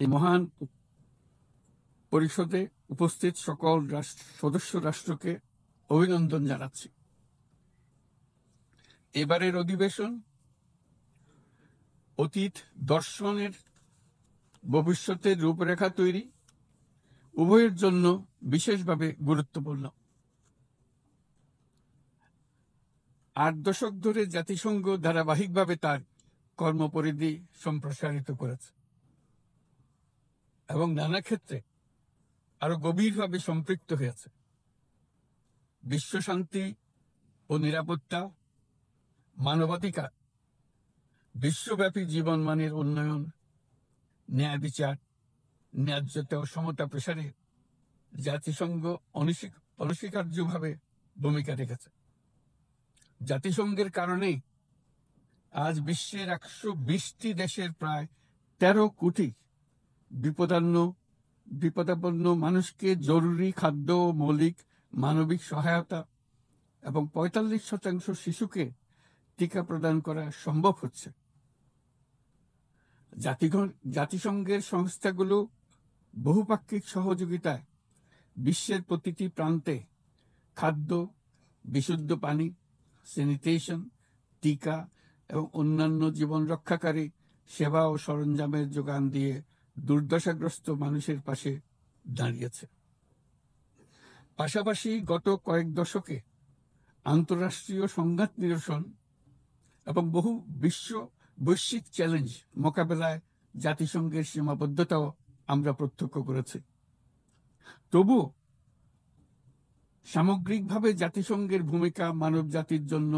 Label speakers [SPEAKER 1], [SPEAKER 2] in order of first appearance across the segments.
[SPEAKER 1] এই মহান পরিষদে উপস্থিত সকল সদস্য রাষ্ট্রকে অভিনন্দন জানাচ্ছি। এবারের অধিবেশন অতীত দর্শনের ভবিষ্যতের রূপরেখা তৈরি উভয়ের জন্য বিশেষভাবে গুরুত্বপূর্ণ। 8 দশক ধরে জাতিসংঘ ধারাবাহিকভাবে তার কর্মপরিধি সম্প্রসারিত করেছে এবং নানা ক্ষেত্রে আরো গভীরভাবে সম্পৃক্ত হয়েছে। বিশ্ব শান্তি ও নিরাপত্তা, মানবাধিকার, বিশ্বব্যাপী জীবনমানের উন্নয়ন, ন্যায় বিচার, ন্যায্যতা ও সমতা প্রসারে জাতিসংঘ অনস্বীকার্যভাবে ভূমিকা রেখেছে। জাতিসংঘের কারণেই আজ বিশ্বের 120টি দেশের প্রায় 13 কোটি বিপদাপন্ন মানুষকে জরুরি খাদ্য ও মৌলিক মানবিক সহায়তা এবং 45% শিশুকে টিকা প্রদান করা সম্ভব হচ্ছে। জাতিসংঘের সংস্থাগুলো বহুপাক্ষিক সহযোগিতায় বিশ্বের প্রতিটি প্রান্তে খাদ্য, বিশুদ্ধ পানি, স্যানিটেশন, টিকা এবং অন্যান্য জীবন রক্ষাকারী সেবা ও সরঞ্জামের যোগান দিয়ে দুর্দশাগ্রস্ত মানুষের পাশে দাঁড়িয়েছে। পাশাপাশি গত কয়েক দশকে আন্তঃরাষ্ট্রীয় সংঘাত নিরসন এবং বহু বৈশ্বিক চ্যালেঞ্জ মোকাবেলায় জাতিসংঘের সীমাবদ্ধতাও আমরা প্রত্যক্ষ করেছি। তবুও সামগ্রিকভাবে জাতিসংঘের ভূমিকা মানব জাতির জন্য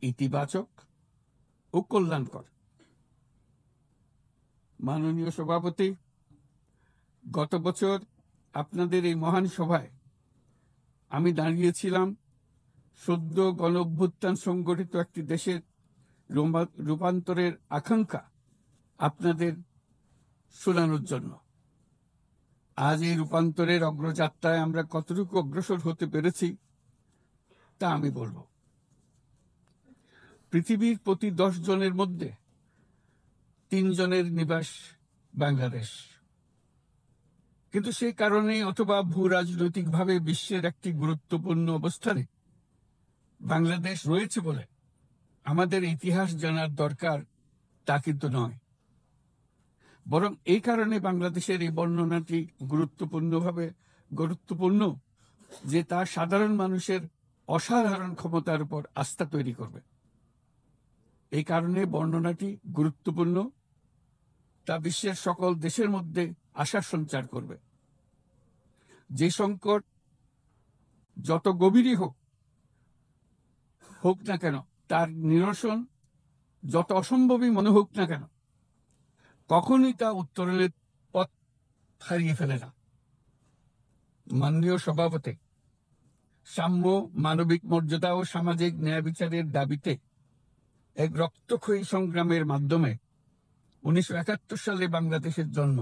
[SPEAKER 1] ইতিবাচক ও কল্যাণকর। মাননীয় সভাপতি, গত বছর আপনাদের এই মহান সভায় আমি দাঁড়িয়েছিলাম সদ্য গণ অভ্যুত্থান সংগঠিত একটি দেশের রূপান্তরের আকাঙ্ক্ষা আপনাদের শোনানোর জন্য। আজ এই রূপান্তরের অগ্রযাত্রায় আমরা কতটুকু অগ্রসর হতে পেরেছি তা আমি বলব। পৃথিবীর প্রতি 10 জনের মধ্যে 3 জনের নিবাস বাংলাদেশ, কিন্তু সেই কারণে অথবা ভূ রাজনৈতিকভাবে বিশ্বের একটি গুরুত্বপূর্ণ অবস্থানে বাংলাদেশ রয়েছে বলে আমাদের ইতিহাস জানার দরকার তা কিন্তু নয়, বরং এই কারণে বাংলাদেশের এই বর্ণনাটি গুরুত্বপূর্ণ যে তা সাধারণ মানুষের অসাধারণ ক্ষমতার উপর আস্থা তৈরি করবে। এই কারণে বর্ণনাটি গুরুত্বপূর্ণ, তা বিশ্বের সকল দেশের মধ্যে আশার সঞ্চার করবে। যে সংকট যত গভীরই হোক না কেন, তার নিরসন যত অসম্ভবই মনে হোক না কেন, কখনই তা উত্তরণের পথ হারিয়ে ফেলে না। মাননীয় সভাপতি, সাম্য, মানবিক মর্যাদা ও সামাজিক ন্যায় বিচারের দাবিতে এক রক্তক্ষয়ী সংগ্রামের মাধ্যমে 1971 সালে বাংলাদেশের জন্ম।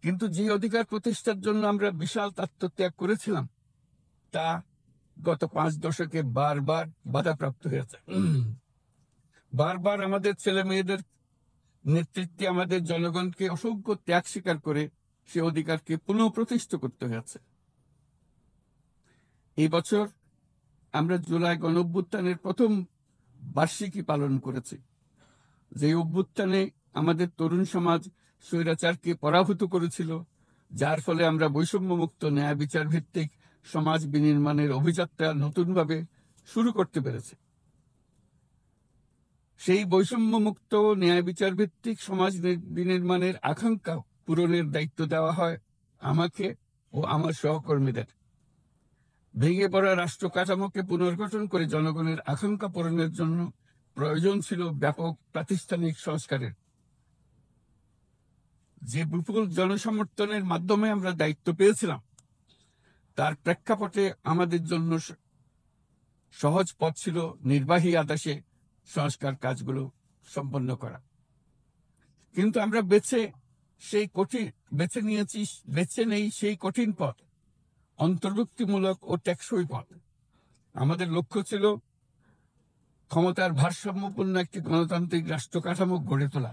[SPEAKER 1] কিন্তু যে অধিকার প্রতিষ্ঠার জন্য আমরা বিশাল আত্মত্যাগ করেছিলাম তা গত 5 দশকে বারবার বাধাপ্রাপ্ত হয়েছে। বারবার আমাদের ছেলে মেয়েদের নেতৃত্বে আমাদের জনগণকে অসংখ্য ত্যাগ স্বীকার করে সে অধিকারকে পুনঃপ্রতিষ্ঠিত করতে হয়েছে। এই বছর আমরা জুলাই গণ অভ্যুত্থানের প্রথম বার্ষিকী পালন করেছি। যে অভ্যুত্থানে আমাদের তরুণ সমাজ স্বৈরাচারকে পরাভূত করেছিল, যার ফলে আমরা বৈষম্যমুক্ত ন্যায় বিচার ভিত্তিক সমাজ বিনির্মাণের অভিযাত্রা নতুনভাবে শুরু করতে পেরেছি। সেই বৈষম্যমুক্ত ন্যায় বিচার ভিত্তিক সমাজ বিনির্মাণের আকাঙ্ক্ষা পূরণের দায়িত্ব দেওয়া হয় আমাকে ও আমার সহকর্মীদের। ভেঙে পড়া রাষ্ট্র কাঠামোকে পুনর্গঠন করে জনগণের আকাঙ্ক্ষা পূরণের জন্য প্রয়োজন ছিল ব্যাপক প্রাতিষ্ঠানিক সংস্কারের। যে বিপুল জনসমর্থনের মাধ্যমে আমরা দায়িত্ব পেয়েছিলাম, তার প্রেক্ষাপটে আমাদের জন্য সহজ পথ ছিল নির্বাহী আদেশে সংস্কার কাজগুলো সম্পন্ন করা। কিন্তু আমরা বেছে নেই সেই কঠিন পথ, অন্তর্ভুক্তিমূলক ও টেকসই পথ। আমাদের লক্ষ্য ছিল ক্ষমতার ভারসাম্যপূর্ণ একটি গণতান্ত্রিক রাষ্ট্র কাঠামো গড়ে তোলা।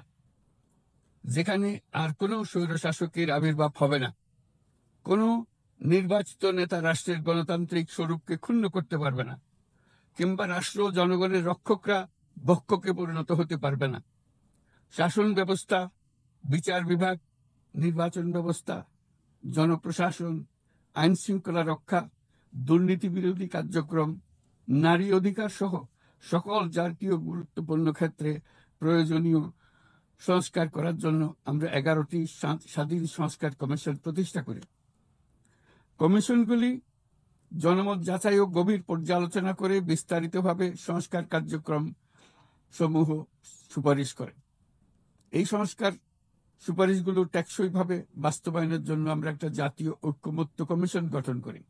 [SPEAKER 1] যেখানে আর কোনো স্বৈরশাসকের আবির্ভাব হবে না। কোনো নির্বাচিত নেতা রাষ্ট্রের গণতান্ত্রিক স্বরূপকে ক্ষুণ্ণ করতে পারবে না, কিংবা রাষ্ট্র জনগণের রক্ষকরা ভক্ষকে পরিণত হতে পারবে না। শাসন ব্যবস্থা, বিচার বিভাগ, নির্বাচন ব্যবস্থা, জনপ্রশাসন, আইন শৃঙ্খলা রক্ষা, দুর্নীতি বিরোধী কার্যক্রম, নারী অধিকার সহ সকল জাতীয় গুরুত্বপূর্ণ ক্ষেত্রে প্রয়োজনীয় সংস্কার করার জন্য আমরা 11টি স্বাধীন সংস্কার কমিশন প্রতিষ্ঠা করি। কমিশনগুলি জনমত যাচাই ও গভীর পর্যালোচনা করে বিস্তারিতভাবে সংস্কার কার্যক্রম সমূহ সুপারিশ করে। এই সংস্কার সুপারিশগুলো টেকসইভাবে বাস্তবায়নের জন্য আমরা একটা জাতীয় ঐক্যমত্য কমিশন গঠন করি,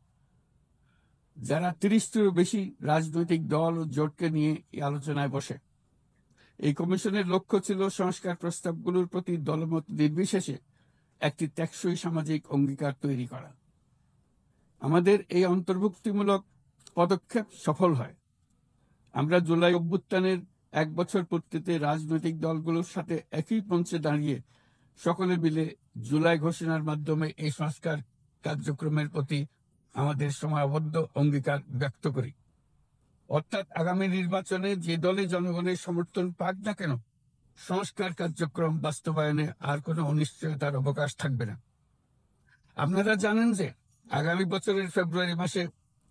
[SPEAKER 1] যারা 30টিরও বেশি রাজনৈতিক দল ও জোটকে নিয়ে এই আলোচনায় বসে। এই কমিশনের লক্ষ্য ছিল সংস্কার প্রস্তাবগুলোর প্রতি দলমত নির্বিশেষে একটি টেকসই সামাজিক অঙ্গীকার তৈরি করা। আমাদের এই অন্তর্ভুক্তিমূলক পদক্ষেপ সফল হয়। আমরা জুলাই অভ্যুত্থানের 1 বছর পূর্তিতে রাজনৈতিক দলগুলোর সাথে একই মঞ্চে দাঁড়িয়ে সকলে মিলে জুলাই ঘোষণার মাধ্যমে এই সংস্কার কার্যক্রমের প্রতি আমাদের সময়াবদ্ধ অঙ্গীকার ব্যক্ত করি। অর্থাৎ আগামী নির্বাচনে যে দলে জনগণের সমর্থন পাক না কেন, সংস্কার কার্যক্রম বাস্তবায়নে আর কোনো অনিশ্চয়তার অবকাশ থাকবে না। আপনারা জানেন যে আগামী বছরের ফেব্রুয়ারি মাসে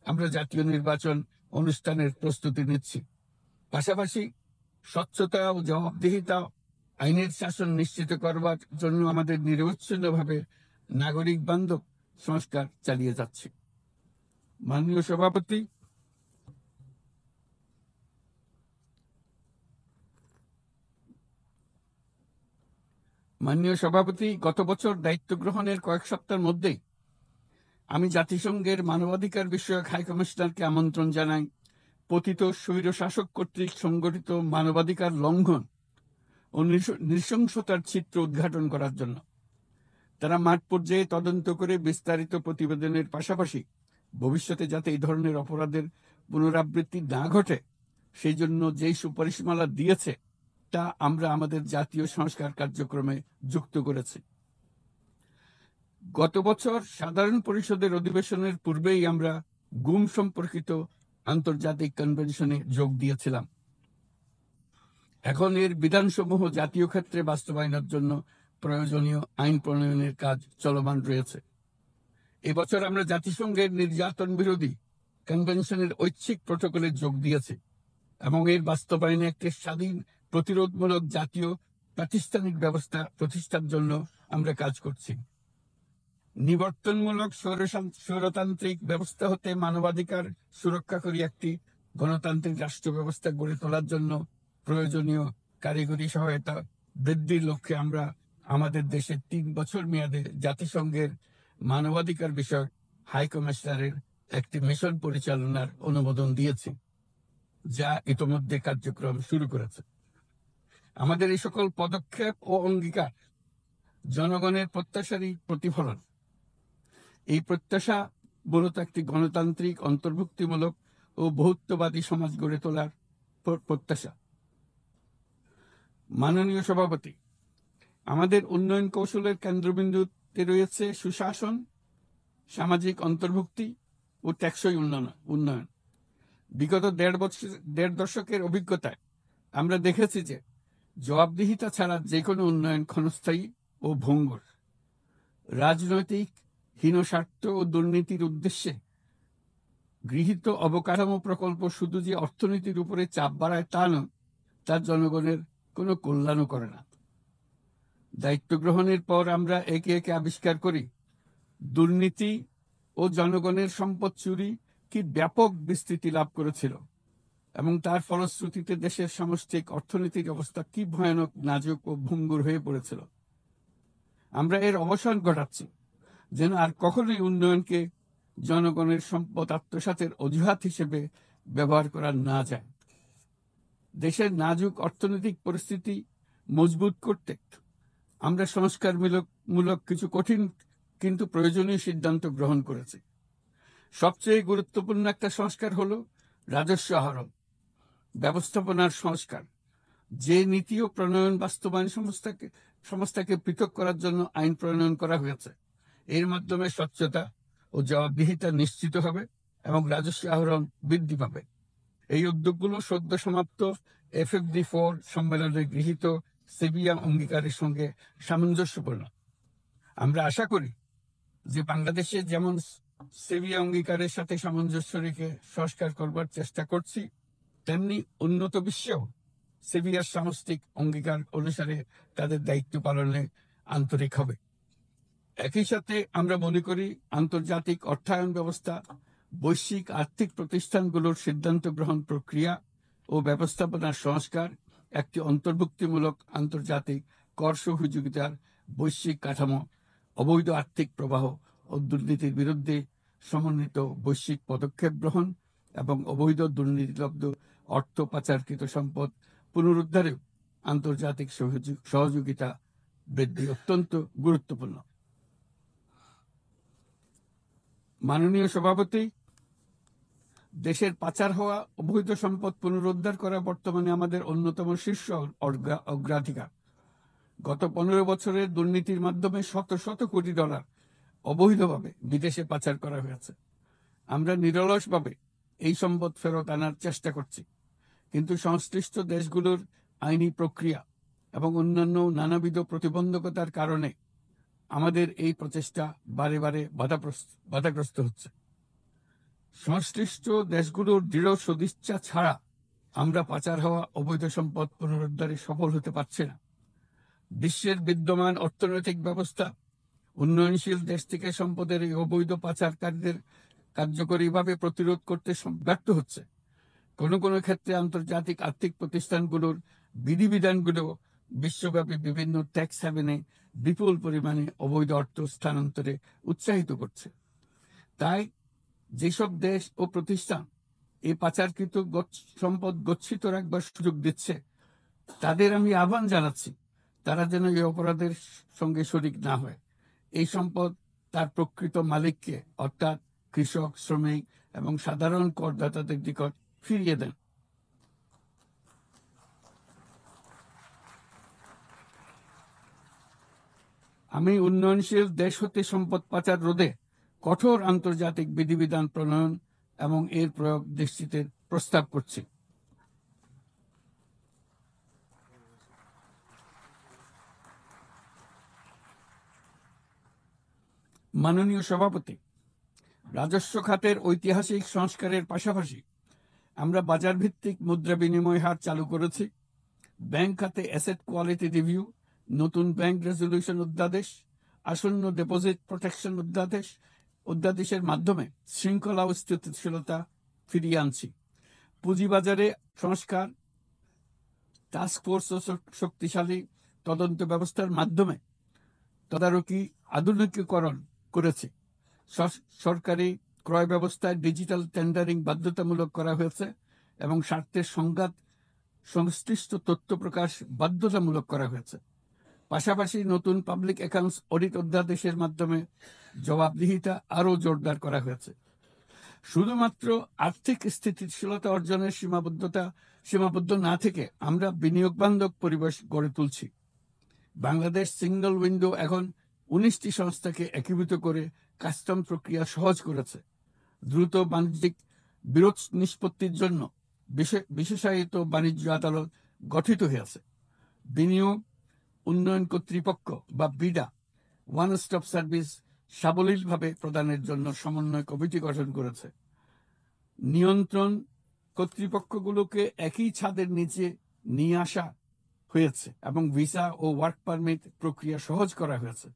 [SPEAKER 1] আমরা জাতীয় নির্বাচন অনুষ্ঠানের প্রস্তুতি নিচ্ছি। পাশাপাশি স্বচ্ছতা ও জবাবদিহিতা, আইনের শাসন নিশ্চিত করবার জন্য আমাদের নিরবচ্ছিন্নভাবে নাগরিক বান্ধব সংস্কার চালিয়ে যাচ্ছি। মাননীয় সভাপতি, গত বছর দায়িত্ব গ্রহণের কয়েক সপ্তাহের মধ্যেই আমি জাতিসংঘের মানবাধিকার বিষয়ক হাই কমিশনারকে আমন্ত্রণ জানাই পতিত স্বৈরশাসক কর্তৃক সংগঠিত মানবাধিকার লঙ্ঘন ও নৃশংসতার চিত্র উদ্ঘাটন করার জন্য। তারা মাঠ পর্যায়ে তদন্ত করে বিস্তারিত প্রতিবেদনের পাশাপাশি ভবিষ্যতে যাতে এই ধরনের অপরাধের পুনরাবৃত্তি না ঘটে সেই জন্য যেই সুপারিশমালা দিয়েছে তা আমরা আমাদের জাতীয় সংস্কার কার্যক্রমে যুক্ত করেছি। গত বছর সাধারণ পরিষদের অধিবেশনের পূর্বেই আমরা গুম সম্পর্কিত আন্তর্জাতিক কনভেনশনে যোগ দিয়েছিলাম। এখন এর বিধানসমূহ জাতীয় ক্ষেত্রে বাস্তবায়নের জন্য প্রয়োজনীয় আইন প্রণয়নের কাজ চলমান রয়েছে। এবছর আমরা জাতিসংঘের নির্যাতন বিরোধী কনভেনশনের ঐচ্ছিক প্রটোকলে যোগ দিয়েছি এবং এর বাস্তবায়নে একটি স্বাধীন প্রতিরোধমূলক জাতীয় প্রাতিষ্ঠানিক ব্যবস্থা প্রতিষ্ঠার জন্য আমরা কাজ করছি। নিবর্তনমূলক স্বৈরতান্ত্রিক ব্যবস্থা হতে মানবাধিকার সুরক্ষাকারী একটি গণতান্ত্রিক রাষ্ট্র ব্যবস্থা গড়ে তোলার জন্য প্রয়োজনীয় কারিগরি সহায়তা বৃদ্ধির লক্ষ্যে আমরা আমাদের দেশে 3 বছর মেয়াদে জাতিসংঘের মানবাধিকার বিষয়ক হাই কমিশনারের একটি মিশন পরিচালনার অনুমোদন দিয়েছি, যা ইতোমধ্যে কার্যক্রম শুরু করেছে। আমাদের এই সকল পদক্ষেপ ও অঙ্গীকার জনগণের প্রত্যাশারই প্রতিফলন। এই প্রত্যাশা মূলত একটি গণতান্ত্রিক, অন্তর্ভুক্তিমূলক ও বহুত্ববাদী সমাজ গড়ে তোলার প্রত্যাশা। মাননীয় সভাপতি, আমাদের উন্নয়ন কৌশলের কেন্দ্রবিন্দুতে রয়েছে সুশাসন, সামাজিক অন্তর্ভুক্তি ও টেকসই উন্নয়ন। বিগত 1.5 দশকের অভিজ্ঞতায় আমরা দেখেছি যে জবাবদিহিতা ছাড়া যে কোনো উন্নয়ন ক্ষণস্থায়ী ও ভঙ্গুর। রাজনৈতিক হীনস্বার্থ ও দুর্নীতির উদ্দেশ্যে গৃহীত অবকাঠামো প্রকল্প শুধু যে অর্থনীতির উপরে চাপ বাড়ায় তা নয়, তার জনগণের কোনো কল্যাণও করে না। দায়িত্ব গ্রহণের পর আমরা একে একে আবিষ্কার করি দুর্নীতি ও জনগণের সম্পদ চুরি কি ব্যাপক বিস্তৃতি লাভ করেছিল এবং তার ফলশ্রুতিতে দেশের সামষ্টিক অর্থনৈতিক অবস্থা কি ভয়ানক, নাজুক ও ভঙ্গুর হয়ে পড়েছিল। আমরা এর অবসান ঘটাচ্ছি যেন আর কখনোই উন্নয়নকে জনগণের সম্পদ আত্মসাতের অজুহাত হিসেবে ব্যবহার করা না যায়। দেশের নাজুক অর্থনৈতিক পরিস্থিতি মজবুত করতে আমরা সংস্কারমূলক কিছু কঠিন কিন্তু প্রয়োজনীয় সিদ্ধান্ত গ্রহণ করেছি। সবচেয়ে গুরুত্বপূর্ণ একটা সংস্কার হলো রাজস্ব আহরণ ব্যবস্থাপনার সংস্কার। যে নীতি ও প্রণয়ন বাস্তবায়ন সংস্থাকে সংস্থাকে পৃথক করার জন্য আইন প্রণয়ন করা হয়েছে। এর মাধ্যমে স্বচ্ছতা ও জবাবদিহিতা নিশ্চিত হবে এবং রাজস্ব আহরণ বৃদ্ধি পাবে। এই উদ্যোগগুলো সদ্য সমাপ্ত FFD4 সম্মেলনে গৃহীত সেভিয়া অঙ্গীকারের সঙ্গে সামঞ্জস্যপূর্ণ। আমরা আশা করি যে বাংলাদেশে যেমন সেভিয়া অঙ্গীকারের সাথে সামঞ্জস্য রেখে সংস্কার করবার চেষ্টা করছি, তেমনি উন্নত বিশ্বেও সেভিয়ার সামষ্টিক অঙ্গীকার অনুসারে তাদের দায়িত্ব পালনে আন্তরিক হবে। একই সাথে আমরা মনে করি আন্তর্জাতিক অর্থায়ন ব্যবস্থা, বৈশ্বিক আর্থিক প্রতিষ্ঠানগুলোর সিদ্ধান্ত গ্রহণ প্রক্রিয়া ও ব্যবস্থাপনার সংস্কার একটি অন্তর্ভুক্তিমূলক আন্তর্জাতিক কর সহযোগিতার বৈশ্বিক কাঠামো, অবৈধ আর্থিক প্রবাহ ও দুর্নীতির বিরুদ্ধে সমন্বিত বৈশ্বিক পদক্ষেপ গ্রহণ এবং অবৈধ দুর্নীতিলব্ধ অর্থ পাচারকৃত সম্পদ পুনরুদ্ধারেও আন্তর্জাতিক সহযোগিতা বৃদ্ধি অত্যন্ত গুরুত্বপূর্ণ। মাননীয় সভাপতি, দেশের পাচার হওয়া অবৈধ সম্পদ পুনরুদ্ধার করা বর্তমানে আমাদের অন্যতম শীর্ষ অগ্রাধিকার। গত 15 বছরের দুর্নীতির মাধ্যমে শত শত কোটি ডলার অবৈধভাবে বিদেশে পাচার করা হয়েছে। আমরা নিরলসভাবে এই সম্পদ ফেরত আনার চেষ্টা করছি, কিন্তু সংশ্লিষ্ট দেশগুলোর আইনি প্রক্রিয়া এবং অন্যান্য নানাবিধ প্রতিবন্ধকতার কারণে আমাদের এই প্রচেষ্টা বারে বারে বাধাগ্রস্ত হচ্ছে। সংশ্লিষ্ট দেশগুলোর দৃঢ় সদিচ্ছা ছাড়া আমরা পাচার হওয়া অবৈধ সম্পদ পুনরুদ্ধারে সফল হতে পারছি না। বিশ্বের বিদ্যমান অর্থনৈতিক ব্যবস্থা উন্নয়নশীল দেশ থেকে সম্পদের এই অবৈধ পাচারকারীদের কার্যকরীভাবে প্রতিরোধ করতে ব্যর্থ হচ্ছে। কোনো কোনো ক্ষেত্রে আন্তর্জাতিক আর্থিক প্রতিষ্ঠানগুলোর বিধিবিধানগুলো বিশ্বব্যাপী বিভিন্ন ট্যাক্স হ্যাভেনে বিপুল পরিমাণে অবৈধ অর্থ স্থানান্তরে উৎসাহিত করছে। তাই যেসব দেশ ও প্রতিষ্ঠান এই পাচারকৃত সম্পদ গচ্ছিত রাখবার সুযোগ দিচ্ছে, তাদের আমি আহ্বান জানাচ্ছি তারা যেন এই অপরাধের সঙ্গে শরিক না হয়। এই সম্পদ তার প্রকৃত মালিককে অর্থাৎ কৃষক, শ্রমিক এবং সাধারণ করদাতাদের নিকট ফিরিয়ে দেন। আমি উন্নয়নশীল দেশ হতে সম্পদ পাচার রোধে কঠোর আন্তর্জাতিক বিধিবিধান প্রণয়ন এবং এর প্রয়োগ নিশ্চিতের প্রস্তাব করছি। মাননীয় সভাপতি, রাজস্ব খাতের ঐতিহাসিক সংস্কারের পাশাপাশি আমরা বাজার ভিত্তিক মুদ্রা বিনিময় হার চালু করেছি। ব্যাংক খাতে অ্যাসেট কোয়ালিটি রিভিউ, নতুন ব্যাংক রেজলিউশন অধ্যাদেশ, আসন্ন ডিপোজিট প্রোটেকশন অধ্যাদেশের মাধ্যমে শৃঙ্খলা ও স্থিতিশীলতা ফিরিয়ে আনছি। পুঁজিবাজারে সংস্কার, টাস্ক ফোর্স ও শক্তিশালী তদন্ত ব্যবস্থার মাধ্যমে তদারকি আধুনিকীকরণ করেছে। সরকারি ক্রয় ব্যবস্থায় ডিজিটাল টেন্ডারিং বাধ্যতামূলক করা হয়েছে এবং স্বার্থের সংঘাত সংশ্লিষ্ট তথ্য প্রকাশ বাধ্যতামূলক করা হয়েছে। পাশাপাশি নতুন পাবলিক অ্যাকাউন্টস অডিট অধ্যাদেশের মাধ্যমে জবাবদিহিতা আরও জোরদার করা হয়েছে। শুধুমাত্র আর্থিক স্থিতিশীলতা অর্জনের সীমাবদ্ধ না থেকে আমরা বিনিয়োগ বান্ধব পরিবেশ গড়ে তুলছি। বাংলাদেশ সিঙ্গল উইন্ডো এখন 19টি সংস্থাকে একীভূত করে কাস্টম প্রক্রিয়া সহজ করেছে। দ্রুত বাণিজ্যিক বিরোধ নিষ্পত্তির জন্য বিশেষায়িত বাণিজ্য আদালত গঠিত হয়েছে। বিনিয়োগ উন্নয়ন কর্তৃপক্ষ বা বিডা ওয়ান স্টপ সার্ভিস সাবলীলভাবে প্রদানের জন্য সমন্বয় কমিটি গঠন করেছে। নিয়ন্ত্রণ কর্তৃপক্ষগুলোকে একই ছাদের নিচে নিয়ে আসা হয়েছে এবং ভিসা ও ওয়ার্ক পারমিট প্রক্রিয়া সহজ করা হয়েছে।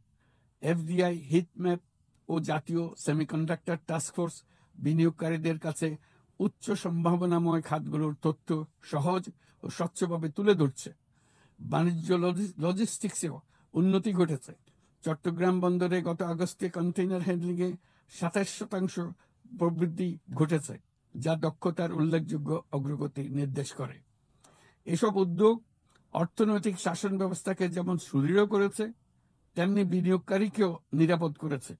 [SPEAKER 1] FDI হিটম্যাপ ও জাতীয় সেমিকন্ডাক্টর টাস্কফোর্স বিনিয়োগকারীদের কাছে উচ্চ সম্ভাবনাময় খাতগুলোর তথ্য সহজ ও স্বচ্ছভাবে তুলে ধরছে। বাণিজ্য লজিস্টিক্সেও উন্নতি ঘটেছে। চট্টগ্রাম বন্দরে গত আগস্টে কন্টেইনার হ্যান্ডলিংয়ে 27% প্রবৃদ্ধি ঘটেছে, যা দক্ষতার উল্লেখযোগ্য অগ্রগতি নির্দেশ করে। এসব উদ্যোগ অর্থনৈতিক শাসন ব্যবস্থাকে যেমন সুদৃঢ় করেছে, তেমনি বিনিয়োগকারীকেও নিরাপদ করেছে।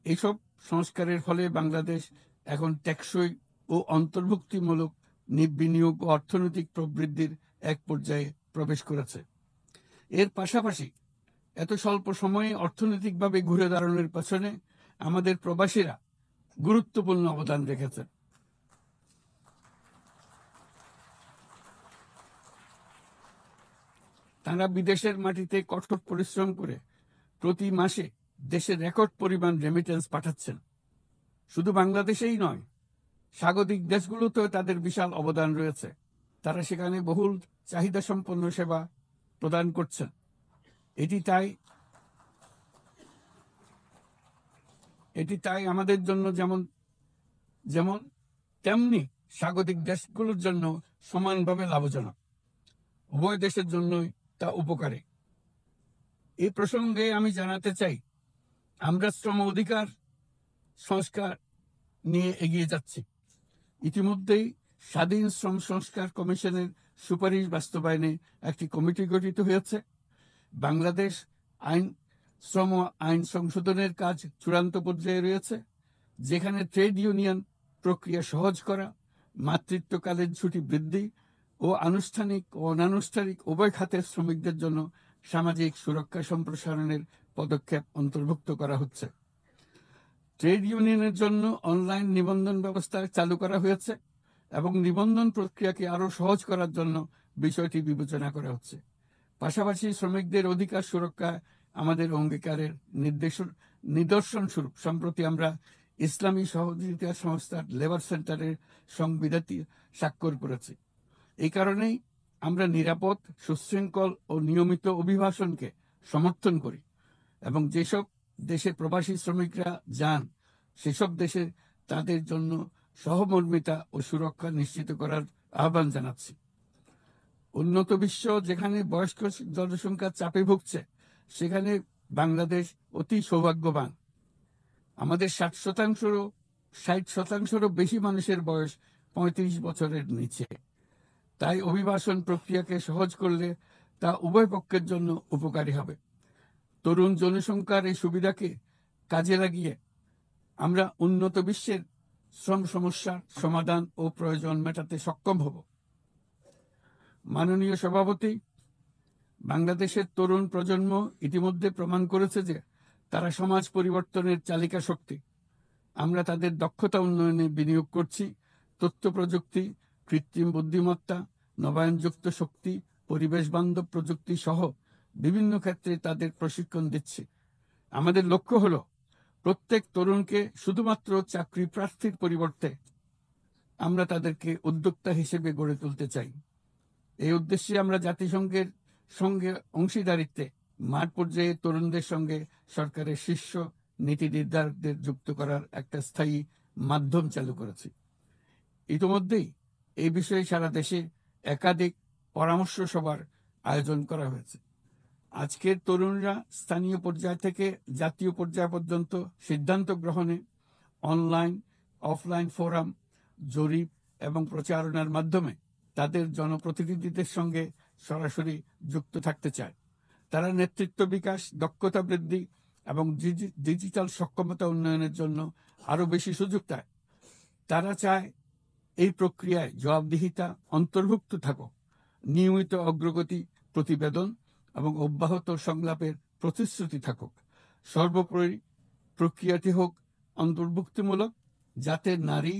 [SPEAKER 1] এইসব সংস্কারের ফলে বাংলাদেশ এখন টেকসই ও অন্তর্ভুক্তিমূলক বিনিয়োগ ও অর্থনৈতিক প্রবৃদ্ধির এক পর্যায়ে প্রবেশ করেছে। এর পাশাপাশি এত স্বল্প সময়ে অর্থনৈতিকভাবে ঘুরে দাঁড়ানোর পেছনে আমাদের প্রবাসীরা গুরুত্বপূর্ণ অবদান রেখেছেন। তারা বিদেশের মাটিতে কঠোর পরিশ্রম করে প্রতি মাসে দেশে রেকর্ড পরিমাণ রেমিটেন্স পাঠাচ্ছেন। শুধু বাংলাদেশেই নয়, স্বাগতিক দেশগুলোতেও তাদের বিশাল অবদান রয়েছে। তারা সেখানে বহুল চাহিদা সম্পন্ন সেবা প্রদান করছেন। এটি তাই আমাদের জন্য যেমন তেমনি স্বাগতিক দেশগুলোর জন্য সমানভাবে লাভজনক। উভয় দেশের জন্যই তা উপকারী। এই প্রসঙ্গে আমি জানাতে চাই, আমরা শ্রম অধিকার সংস্কার নিয়ে এগিয়ে যাচ্ছি। ইতিমধ্যেই স্বাধীন শ্রম সংস্কার কমিশনের সুপারিশ বাস্তবায়নে একটি কমিটি গঠিত হয়েছে। বাংলাদেশ শ্রম আইন সংশোধনের কাজ চূড়ান্ত পর্যায়ে রয়েছে, যেখানে ট্রেড ইউনিয়ন প্রক্রিয়া সহজ করা, মাতৃত্বকালীন ছুটি বৃদ্ধি ও আনুষ্ঠানিক ও অনানুষ্ঠানিক উভয় খাতের শ্রমিকদের জন্য সামাজিক সুরক্ষা সম্প্রসারণের পদক্ষেপ অন্তর্ভুক্ত করা হচ্ছে। ট্রেড ইউনিয়নের জন্য অনলাইন নিবন্ধন ব্যবস্থা চালু করা হয়েছে এবং নিবন্ধন প্রক্রিয়াকে আরও সহজ করার জন্য বিষয়টি বিবেচনা করা হচ্ছে। পাশাপাশি শ্রমিকদের অধিকার সুরক্ষা আমাদের অঙ্গীকারের নিদর্শন স্বরূপ সম্প্রতি আমরা ইসলামী সহযোগিতা সংস্থার লেবার সেন্টারের সংবিধানটি স্বাক্ষর করেছি। এই কারণেই আমরা নিরাপদ, সুশৃঙ্খল ও নিয়মিত অভিবাসনকে সমর্থন করি এবং যেসব দেশে প্রবাসী শ্রমিকরা যান সেসব দেশে তাদের জন্য সহমর্মিতা ও সুরক্ষা নিশ্চিত করার আহ্বান জানাচ্ছি। উন্নত বিশ্ব যেখানে বয়স্ক জনসংখ্যার চাপে ভুগছে, সেখানে বাংলাদেশ অতি সৌভাগ্যবান। আমাদের 60শতাংশেরও বেশি মানুষের বয়স 35 বছরের নিচে। তাই অভিবাসন প্রক্রিয়াকে সহজ করলে তা উভয় পক্ষের জন্য উপকারী হবে। তরুণ জনসংখ্যার এই সুবিধাকে কাজে লাগিয়ে আমরা উন্নত বিশ্বের শ্রম সমস্যার সমাধান ও প্রয়োজন মেটাতে সক্ষম হব। মাননীয় সভাপতি, বাংলাদেশের তরুণ প্রজন্ম ইতিমধ্যে প্রমাণ করেছে যে তারা সমাজ পরিবর্তনের চালিকা শক্তি। আমরা তাদের দক্ষতা উন্নয়নে বিনিয়োগ করছি। তথ্য প্রযুক্তি, কৃত্রিম বুদ্ধিমত্তা, নবায়নযুক্ত শক্তি, পরিবেশ বান্ধব প্রযুক্তি সহ বিভিন্ন ক্ষেত্রে তাদের প্রশিক্ষণ দিচ্ছি। আমাদের লক্ষ্য হলো প্রত্যেক তরুণকে শুধুমাত্র চাকরি প্রার্থীর পরিবর্তে আমরা তাদেরকে উদ্যোক্তা হিসেবে গড়ে তুলতে চাই। এই উদ্দেশ্যে আমরা জাতিসংঘের সঙ্গে অংশীদারিত্বে মাঠ পর্যায়ে তরুণদের সঙ্গে সরকারের শীর্ষ নীতি নির্ধারকদের যুক্ত করার একটা স্থায়ী মাধ্যম চালু করেছি। ইতিমধ্যেই এই বিষয়ে সারা দেশে একাধিক পরামর্শ সভার আয়োজন করা হয়েছে। আজকের তরুণরা স্থানীয় পর্যায় থেকে জাতীয় পর্যায় পর্যন্ত সিদ্ধান্ত গ্রহণে অনলাইন, অফলাইন ফোরাম, জরিপ এবং প্রচারণার মাধ্যমে তাদের জনপ্রতিনিধিদের সঙ্গে সরাসরি যুক্ত থাকতে চায়। তারা নেতৃত্ব বিকাশ, দক্ষতা বৃদ্ধি এবং ডিজিটাল সক্ষমতা উন্নয়নের জন্য আরও বেশি সুযোগ চায়। তারা চায় এই প্রক্রিয়ায় জবাবদিহিতা অন্তর্ভুক্ত থাকুক, নিয়মিত অগ্রগতি প্রতিবেদন এবং অব্যাহত সংলাপের প্রতিশ্রুতি থাকুক। সর্বোপরি প্রক্রিয়াটি হোক অন্তর্ভুক্তিমূলক, যাতে নারী,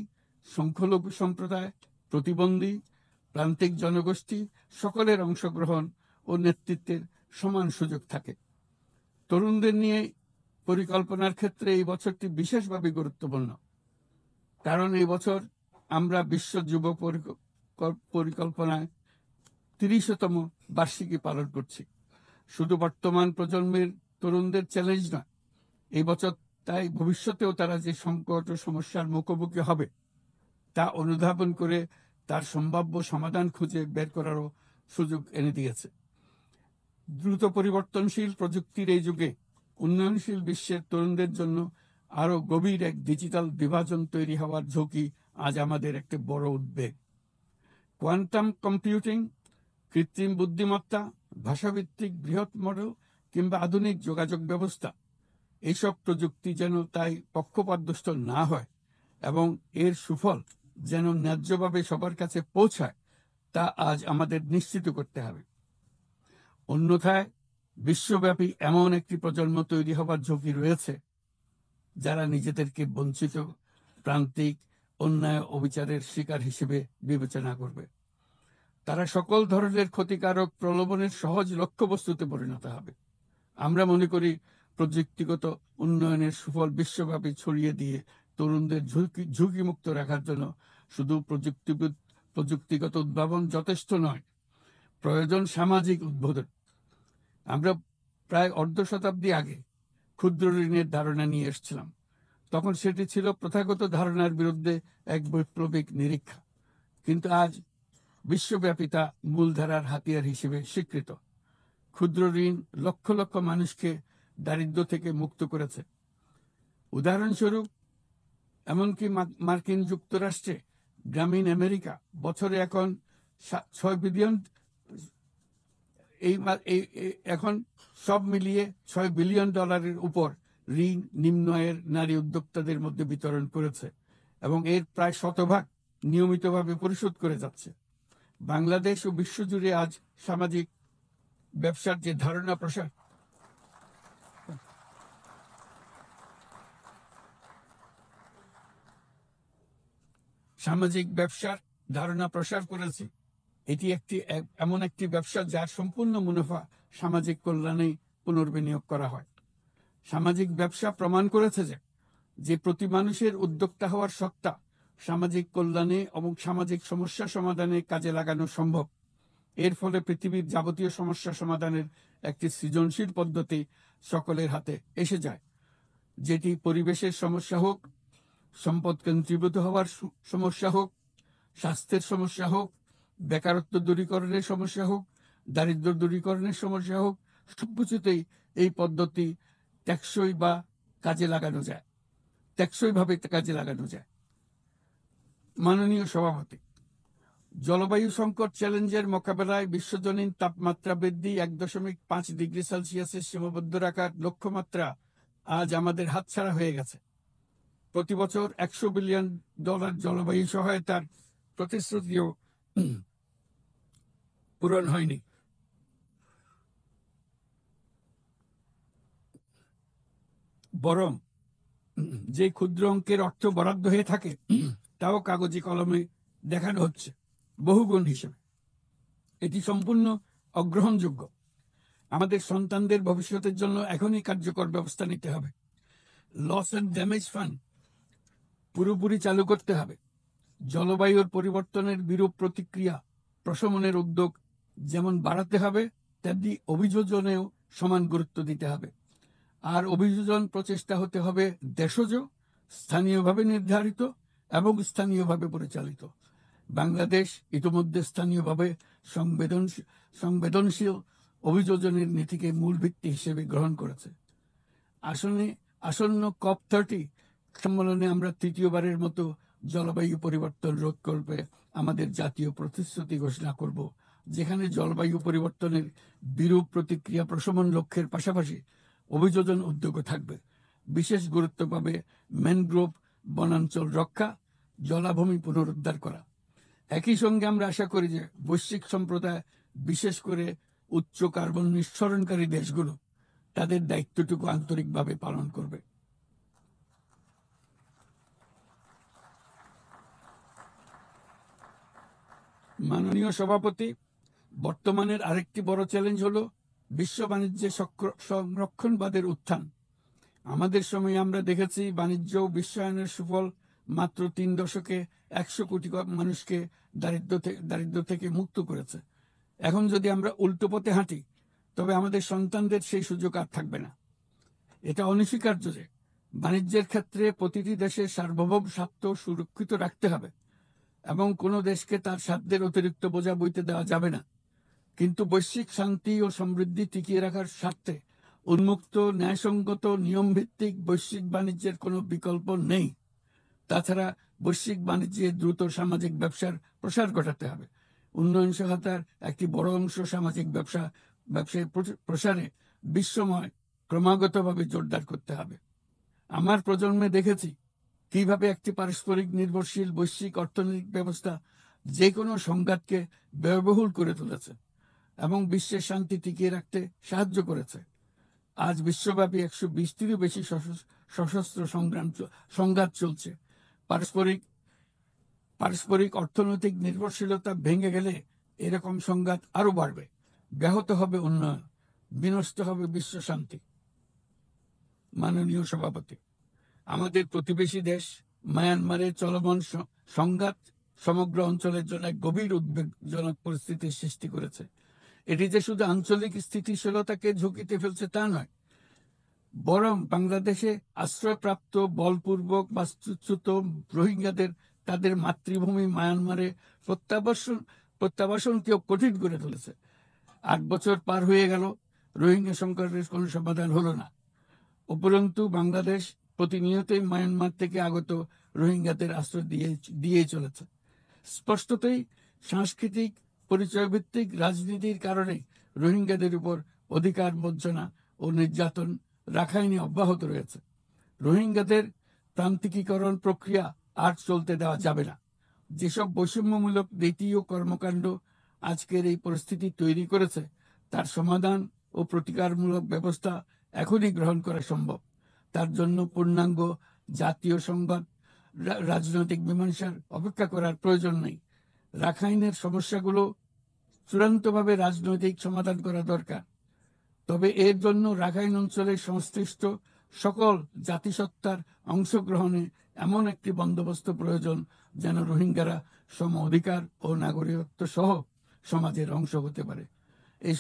[SPEAKER 1] সংখ্যালঘু সম্প্রদায়, প্রতিবন্ধী, প্রান্তিক জনগোষ্ঠী সকলের অংশগ্রহণ ও নেতৃত্বের সমান সুযোগ থাকে। তরুণদের নিয়ে পরিকল্পনার ক্ষেত্রে এই বছরটি বিশেষভাবে গুরুত্বপূর্ণ, কারণ এই বছর আমরা বিশ্ব যুব পরিকল্পনায় 30তম বার্ষিকী পালন করছি। শুধু বর্তমান প্রজন্মের তরুণদের চ্যালেঞ্জ নয়, এই বছর তাই ভবিষ্যতেও তারা যে সংকট ও সমস্যার মুখোমুখি হবে তা অনুধাবন করে তার সম্ভাব্য সমাধান খুঁজে বের করারও সুযোগ এনে দিয়েছে। দ্রুত পরিবর্তনশীল প্রযুক্তির এই যুগে উন্নয়নশীল বিশ্বের তরুণদের জন্য আরও গভীর এক ডিজিটাল বিভাজন তৈরি হওয়ার ঝুঁকি আজ আমাদের একটি বড় উদ্বেগ। কোয়ান্টাম কম্পিউটিং, কৃত্রিম বুদ্ধিমত্তা, ভাষাভিত্তিক বৃহৎ মডেল কিংবা আধুনিক যোগাযোগ ব্যবস্থা, এইসব প্রযুক্তি যেন তাই পক্ষপাতদুষ্ট না হয় এবং এর সুফল যেন ন্যায্যভাবে সবার কাছে পৌঁছায়, তা আজ আমাদের নিশ্চিত করতে হবে। অন্যথায় বিশ্বব্যাপী এমন একটি প্রজন্ম তৈরি হবার ঝুঁকি রয়েছে যারা নিজেদেরকে বঞ্চিত, প্রান্তিক, অন্যায় অবিচারের শিকার হিসেবে বিবেচনা করবে। তারা সকল ধরনের ক্ষতিকারক প্রলোভনের সহজ লক্ষ্যবস্তুতে পরিণত হবে। আমরা মনে করি প্রযুক্তিগত উন্নয়নের সুফল বিশ্বব্যাপী ছড়িয়ে দিয়ে তরুণদের ঝুঁকিমুক্ত রাখার জন্য শুধু প্রযুক্তিগত উদ্ভাবন যথেষ্ট নয়, প্রয়োজন সামাজিক উদ্বোধন। আমরা প্রায় অর্ধ শতাব্দী আগে ক্ষুদ্র ঋণের ধারণা নিয়ে এসেছিলাম। তখন সেটি ছিল প্রথাগত ধারণার বিরুদ্ধে এক বৈপ্লবিক নিরীক্ষা, কিন্তু আজ বিশ্বব্যাপী তা মূলধারার হাতিয়ার হিসেবে স্বীকৃত। ক্ষুদ্র ঋণ লক্ষ লক্ষ মানুষকে দারিদ্র্য থেকে মুক্ত করেছে। উদাহরণস্বরূপ, এমনকি মার্কিন যুক্তরাষ্ট্রে গ্রামীণ আমেরিকা বছরে এখন 6 বিলিয়ন, এখন সব মিলিয়ে $6 বিলিয়ন উপর ঋণ নিম্ন আয়ের নারী উদ্যোক্তাদের মধ্যে বিতরণ করেছে এবং এর প্রায় শতভাগ নিয়মিতভাবে পরিশোধ করে যাচ্ছে। বাংলাদেশ ও বিশ্বজুড়ে আজ সামাজিক ব্যবসার যে ধারণা প্রসার করেছে, এটি এমন একটি ব্যবসা যার সম্পূর্ণ মুনাফা সামাজিক কল্যাণে পুনর্বিনিয়োগ করা হয়। সামাজিক ব্যবসা প্রমাণ করেছে যে প্রতি মানুষের উদ্যোক্তা হওয়ার সত্তা সামাজিক কল্যাণে এবং সামাজিক সমস্যা সমাধানে কাজে লাগানো সম্ভব। এর ফলে পৃথিবীর যাবতীয় সমস্যা সমাধানের একটি সৃজনশীল পদ্ধতি সকলের হাতে এসে যায়, যেটি পরিবেশের সমস্যা হোক, সম্পদ কেন্দ্রীভূত হওয়ার সমস্যা হোক, স্বাস্থ্যের সমস্যা হোক, বেকারত্ব দূরীকরণের সমস্যা হোক, দারিদ্র দূরীকরণের সমস্যা হোক, সবকিছুতেই এই পদ্ধতি টেকসইভাবে কাজে লাগানো যায়। মাননীয় সভাপতি, জলবায়ু সংকট চ্যালেঞ্জের মোকাবেলায় বিশ্বজনীন তাপমাত্রা বৃদ্ধি 1.5 ডিগ্রি সেলসিয়াসের সীমাবদ্ধ রাখার লক্ষ্যমাত্রা আজ আমাদের হাতছাড়া হয়ে গেছে। প্রতি বছর $100 বিলিয়ন জলবায়ু সহায়তার প্রতিশ্রুতিও পূরণ হয়নি। বরং যে ক্ষুদ্র অঙ্কের অর্থ বরাদ্দ হয়ে থাকে তাও কাগজে কলমে দেখানো হচ্ছে বহুগুণ হিসেবে। এটি সম্পূর্ণ অগ্রহণযোগ্য। আমাদের সন্তানদের ভবিষ্যতের জন্য এখনই কার্যকর ব্যবস্থা নিতে হবে। লস অ্যান্ড ড্যামেজ ফান্ড পুরোপুরি চালু করতে হবে। জলবায়ুর পরিবর্তনের বিরূপ প্রতিক্রিয়া প্রশমনের উদ্যোগ যেমন বাড়াতে হবে, তেমনি অভিযোজনেও সমান গুরুত্ব দিতে হবে। আর অভিযোজন প্রচেষ্টা হতে হবে দেশজ, স্থানীয়ভাবে নির্ধারিত এবং স্থানীয়ভাবে পরিচালিত। বাংলাদেশ ইতিমধ্যে স্থানীয়ভাবে সংবেদনশীল অভিযোজনের নীতিকে মূল ভিত্তি হিসেবে গ্রহণ করেছে। আসন্ন COP30 সম্মেলনে আমরা তৃতীয়বারের মতো জলবায়ু পরিবর্তন রোধকল্পে আমাদের জাতীয় প্রতিশ্রুতি ঘোষণা করব, যেখানে জলবায়ু পরিবর্তনের বিরূপ প্রতিক্রিয়া প্রশমন লক্ষ্যের পাশাপাশি অভিযোজন উদ্যোগও থাকবে। বিশেষ গুরুত্ব পাবে ম্যানগ্রোভ বনাঞ্চল রক্ষা, জলাভূমি পুনরুদ্ধার করা। একই সঙ্গে আমরা আশা করি যে বৈশ্বিক সম্প্রদায়, বিশেষ করে উচ্চ কার্বন নিঃসরণকারী দেশগুলো, তাদের দায়িত্বটুকু আন্তরিকভাবে পালন করবে। মাননীয় সভাপতি, বর্তমানের আরেকটি বড় চ্যালেঞ্জ হলো বিশ্ব বাণিজ্যে সংরক্ষণবাদের উত্থান। আমাদের সময়ে আমরা দেখেছি বাণিজ্য ও বিশ্বায়নের সুফল মাত্র 3 দশকে 100 কোটি মানুষকে দারিদ্র থেকে মুক্ত করেছে। এখন যদি আমরা উল্টো পথে হাঁটি তবে আমাদের সন্তানদের সেই সুযোগ আর থাকবে না। এটা অনস্বীকার্য যে বাণিজ্যের ক্ষেত্রে প্রতিটি দেশের সার্বভৌম স্বার্থ সুরক্ষিত রাখতে হবে এবং কোনো দেশকে তার স্বার্থের অতিরিক্ত বোঝা বইতে দেওয়া যাবে না। কিন্তু বৈশ্বিক শান্তি ও সমৃদ্ধি টিকিয়ে রাখার স্বার্থে উন্মুক্ত, ন্যায়সঙ্গত, নিয়মভিত্তিক বৈশ্বিক বাণিজ্যের কোনো বিকল্প নেই। তাছাড়া বৈশ্বিক বাণিজ্যে দ্রুত সামাজিক ব্যবসার প্রসার ঘটাতে হবে। উন্নয়ন সহায়তার একটি বড় অংশ সামাজিক ব্যবসায় প্রসারে বিশ্বময় ক্রমাগতভাবে জোরদার করতে হবে। আমার প্রজন্মে দেখেছি কিভাবে একটি পারস্পরিক নির্ভরশীল বৈশ্বিক অর্থনৈতিক ব্যবস্থা যে কোনো সংঘাতকে ব্যয়বহুল করে তুলেছে। এবং বিশ্বের শান্তি টিকিয়ে রাখতে সাহায্য করেছে। আজ বিশ্বব্যাপী 120টিরও বেশি সশস্ত্র সংঘাত চলছে। পারস্পরিক পারস্পরিক অর্থনৈতিক নির্ভরশীলতা ভেঙে গেলে এরকম সংঘাত আরো বাড়বে, ব্যাহত হবে উন্নয়ন, বিনষ্ট হবে বিশ্ব শান্তি। মাননীয় সভাপতি, আমাদের প্রতিবেশী দেশ মায়ানমারে চলমান সংঘাত সমগ্র অঞ্চলের জন্য এক গভীর উদ্বেগজনক পরিস্থিতির সৃষ্টি করেছে। এটি যে শুধু আঞ্চলিক স্থিতিশীলতাকে ঝুঁকিতে ফেলছে তা নয়, বরং বাংলাদেশে আশ্রয়প্রাপ্ত বলপূর্বক বাস্তুচ্যুত রোহিঙ্গাদের তাদের মাতৃভূমি মায়ানমারে প্রত্যাবাসনকেও কঠিন করে তুলেছে। 8 বছর পার হয়ে গেল, রোহিঙ্গা সংকটের কোনো সমাধান হলো না। উপরন্তু বাংলাদেশ প্রতিনিয়তই মায়ানমার থেকে আগত রোহিঙ্গাদের আশ্রয় দিয়েই চলেছে। স্পষ্টতই সাংস্কৃতিক পরিচয়ভিত্তিক রাজনীতির কারণে রোহিঙ্গাদের উপর অধিকার বঞ্চনা ও নির্যাতন রাখাইনে অব্যাহত রয়েছে। রোহিঙ্গাদের প্রান্তিকীকরণ প্রক্রিয়া আর চলতে দেওয়া যাবে না। যেসব বৈষম্যমূলক নীতি ও কর্মকাণ্ড আজকের এই পরিস্থিতি তৈরি করেছে, তার সমাধান ও প্রতিকারমূলক ব্যবস্থা এখনই গ্রহণ করা সম্ভব। তার জন্য পূর্ণাঙ্গ জাতীয় সংবাদ রাজনৈতিক মীমাংসার অপেক্ষা করার প্রয়োজন নেই। রাখাইনের সমস্যাগুলো চূড়ান্তভাবে রাজনৈতিক সমাধান করা দরকার। তবে এর জন্য রাখাইন অঞ্চলের সংশ্লিষ্ট সকল জাতিসত্তার অংশগ্রহণে এমন একটি বন্দোবস্ত প্রয়োজন যেন রোহিঙ্গারা সম অধিকার ও নাগরিকত্ব সহ সমাজের অংশ হতে পারে। এই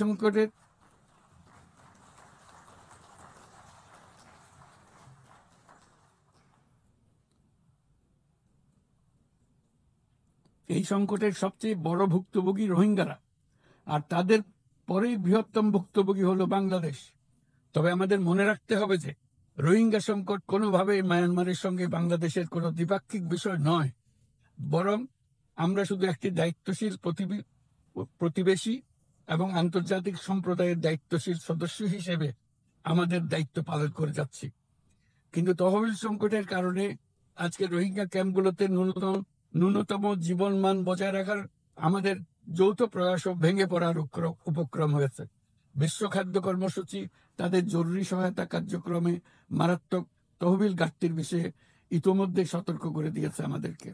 [SPEAKER 1] সংকটের সবচেয়ে বড় ভুক্তভোগী রোহিঙ্গারা, আর তাদের পরেই বৃহত্তম ভুক্তভোগী হলো বাংলাদেশ। তবে আমাদের মনে রাখতে হবে যে রোহিঙ্গা সংকট কোনোভাবেই মায়ানমারের সঙ্গে বাংলাদেশের কোনো দ্বিপাক্ষিক বিষয় নয়, বরং আমরা শুধু একটি দায়িত্বশীল প্রতিবেশী এবং আন্তর্জাতিক সম্প্রদায়ের দায়িত্বশীল সদস্য হিসেবে আমাদের দায়িত্ব পালন করে যাচ্ছি। কিন্তু তহবিল সংকটের কারণে আজকে রোহিঙ্গা ক্যাম্পগুলোতে ন্যূনতম জীবনমান বজায় রাখার আমাদের যৌথ প্রয়াসও ভেঙে পড়ার উপক্রম হয়েছে। বিশ্ব খাদ্য কর্মসূচি তাদের জরুরি সহায়তা কার্যক্রমে মারাত্মক তহবিল ঘাটতির বিষয়ে ইতোমধ্যে সতর্ক করে দিয়েছে আমাদেরকে।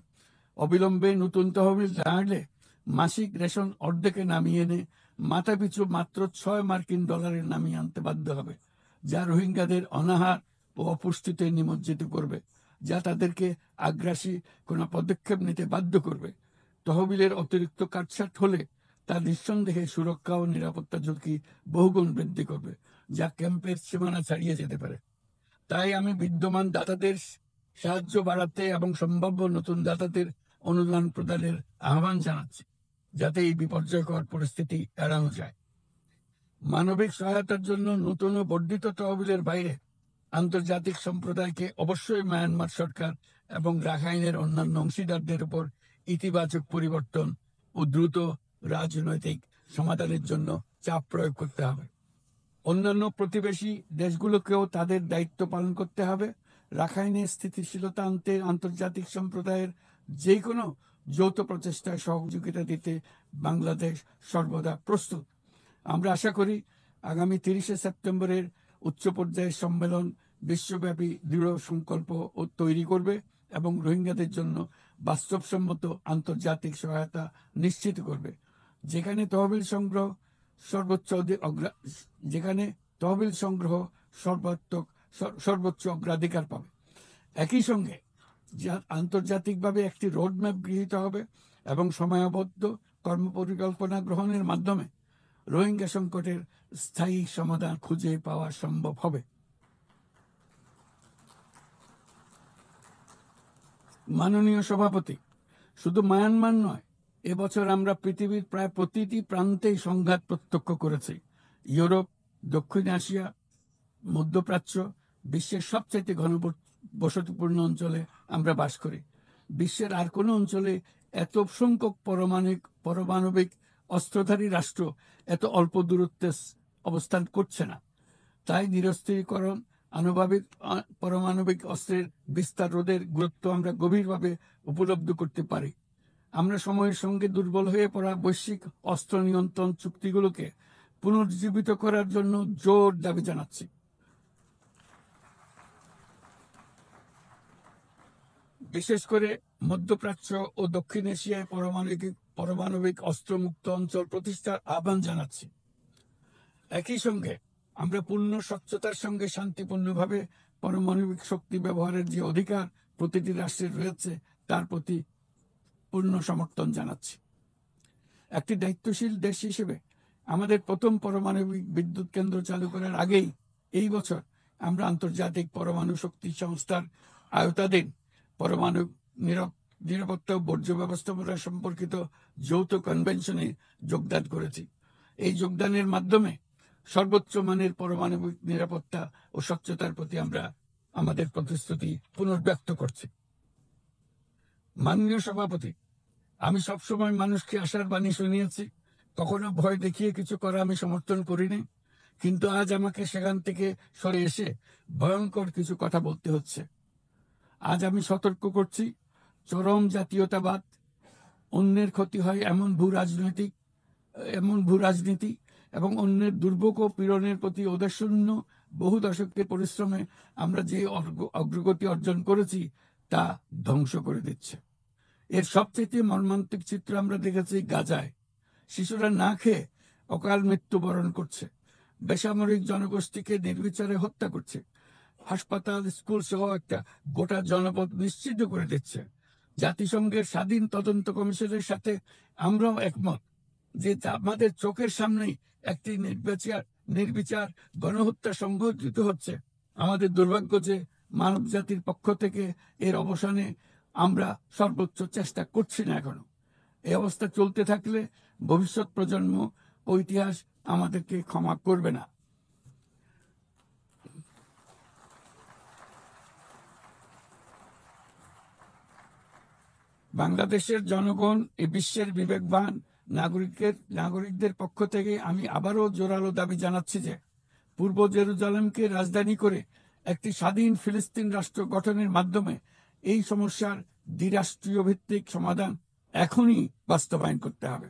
[SPEAKER 1] অবিলম্বে নতুন তহবিল না হলে মাসিক রেশন অর্ধেকে নামিয়ে এনে মাথাপিছু মাত্র $6 নামিয়ে আনতে বাধ্য হবে, যা রোহিঙ্গাদের অনাহার ও অপুষ্টিতে নিমজ্জিত করবে, যা তাদেরকে আগ্রাসী কোনো পদক্ষেপ নিতে বাধ্য করবে। তহবিলের অতিরিক্ত কাটছাট হলে তা নিঃসন্দেহে সুরক্ষা ও নিরাপত্তা ঝুঁকি বহুগুণ বৃদ্ধি করবে, যা ক্যাম্পের সীমানা ছাড়িয়ে যেতে পারে। তাই আমি বিদ্যমান দাতাদের সাহায্য বাড়াতে এবং সম্ভাব্য নতুন দাতাদের অনুদান প্রদানের আহ্বান জানাচ্ছি, যাতে এই বিপর্যয়কর পরিস্থিতি এড়ানো যায়। মানবিক সহায়তার জন্য নতুন ও বর্ধিত তহবিলের বাইরে আন্তর্জাতিক সম্প্রদায়কে অবশ্যই মায়ানমার সরকার এবং রাখাইনের অন্যান্য অংশীদারদের উপর ইতিবাচক পরিবর্তন ও দ্রুত রাজনৈতিক সমাধানের জন্য চাপ প্রয়োগ করতে হবে। অন্যান্য প্রতিবেশী দেশগুলোকেও তাদের দায়িত্ব পালন করতে হবে। রাখাইনে স্থিতিশীলতা আনতে আন্তর্জাতিক সম্প্রদায়ের যে কোনো যৌথ প্রচেষ্টায় সহযোগিতা দিতে বাংলাদেশ সর্বদা প্রস্তুত। আমরা আশা করি আগামী 30শে সেপ্টেম্বরের উচ্চ পর্যায়ের সম্মেলন বিশ্বব্যাপী দৃঢ় সংকল্প তৈরি করবে এবং রোহিঙ্গাদের জন্য বাস্তবসম্মত আন্তর্জাতিক সহায়তা নিশ্চিত করবে, যেখানে তহবিল সংগ্রহ সর্বোচ্চ অগ্রাধিকার পাবে। একই সঙ্গে আন্তর্জাতিকভাবে একটি রোডম্যাপ গৃহীত হবে এবং সময়াবদ্ধ কর্মপরিকল্পনা গ্রহণের মাধ্যমে রোহিঙ্গা সংকটের স্থায়ী সমাধান খুঁজে পাওয়া সম্ভব হবে। মাননীয় সভাপতি, শুধু মায়ানমার নয়, এবছর আমরা পৃথিবীর প্রায় প্রতিটি প্রান্তেই সংঘাত প্রত্যক্ষ করেছি। ইউরোপ, দক্ষিণ এশিয়া, মধ্যপ্রাচ্য, বিশ্বের সবচেয়ে ঘনবসতিপূর্ণ অঞ্চলে আমরা বাস করি। বিশ্বের আর কোনো অঞ্চলে এত সংখ্যক পারমাণবিক অস্ত্রধারী রাষ্ট্র এত অল্প দূরত্বে অবস্থান করছে না। তাই নিরস্ত্রীকরণ, পারমাণবিক অস্ত্রের বিস্তার রোধের গুরুত্ব আমরা গভীরভাবে উপলব্ধি করতে পারি। আমরা সময়ের সঙ্গে দুর্বল হয়ে পড়া বৈশ্বিক অস্ত্র নিয়ন্ত্রণ চুক্তিগুলোকে পুনর্জীবিত করার জন্য জোর দাবি জানাচ্ছি। বিশেষ করে মধ্যপ্রাচ্য ও দক্ষিণ এশিয়ায় পারমাণবিক অস্ত্রমুক্ত অঞ্চল প্রতিষ্ঠার আহ্বান জানাচ্ছি। একই সঙ্গে আমরা পূর্ণ স্বচ্ছতার সঙ্গে শান্তিপূর্ণভাবে পারমাণবিক শক্তি ব্যবহারের যে অধিকার প্রতিটি রাষ্ট্রের রয়েছে তার প্রতি পূর্ণ সমর্থন জানাচ্ছি। একটি দায়িত্বশীল দেশ হিসেবে আমাদের প্রথম পারমাণবিক বিদ্যুৎ কেন্দ্র চালু করার আগেই এই বছর আমরা আন্তর্জাতিক পরমাণু শক্তি সংস্থার আওতাধীন পরমাণু নিরাপত্তা ও বর্জ্য ব্যবস্থাপনা সম্পর্কিত যৌথ কনভেনশনে যোগদান করেছি। এই যোগদানের মাধ্যমে সর্বোচ্চ মানের পারমাণবিক নিরাপত্তা ও স্বচ্ছতার প্রতি আমরা আমাদের প্রতিশ্রুতি পুনর্ব্যক্ত করছি। মাননীয় সভাপতি, আমি সবসময় মানুষকে আশার বাণী শুনিয়েছি, কখনো ভয় দেখিয়ে কিছু করা আমি সমর্থন করিনি, কিন্তু আজ আমাকে সেখান থেকে সরে এসে ভয়ঙ্কর কিছু কথা বলতে হচ্ছে। আজ আমি সতর্ক করছি, চরম জাতীয়তাবাদ, অন্যের ক্ষতি হয় এমন ভূ রাজনীতি এবং অন্যের দুর্ভোগ ও পীড়নের প্রতি ওদেশশূন্য বহু দশকের পরিশ্রমে আমরা যে অগ্রগতি অর্জন করেছি তা ধ্বংস করে দিচ্ছে। এর সবচেয়ে মর্মান্তিক চিত্র আমরা দেখেছি গাজায়। শিশুরা না খেয়ে অকাল মৃত্যুবরণ করছে, বেসামরিক জনগোষ্ঠীকে নির্বিচারে হত্যা করছে, হাসপাতাল, স্কুল সহ একটা গোটা জনপদ নিশ্চিহ্ন করে দিচ্ছে। জাতিসংঘের স্বাধীন তদন্ত কমিশনের সাথে আমরাও একমত যে আমাদের চোখের সামনেই একটি নির্বিচার গণহত্যা সংঘটিত হচ্ছে। আমাদের দুর্ভাগ্য যে মানব জাতির পক্ষ থেকে এর অবসানে আমরা সর্বোচ্চ চেষ্টা করছি না এখনো। এই অবস্থা চলতে থাকলে ভবিষ্যৎ প্রজন্ম ও ইতিহাস আমাদেরকে ক্ষমা করবে না। বাংলাদেশের জনগণ এ বিশ্বের বিবেকবান নাগরিকদের পক্ষ থেকে আমি আবারও জোরালো দাবি জানাচ্ছি যে পূর্ব জেরুজালেমকে রাজধানী করে একটি স্বাধীন ফিলিস্তিন রাষ্ট্র গঠনের মাধ্যমে এই সমস্যার দ্বিরাষ্ট্রীয় ভিত্তিক সমাধান এখনই বাস্তবায়ন করতে হবে।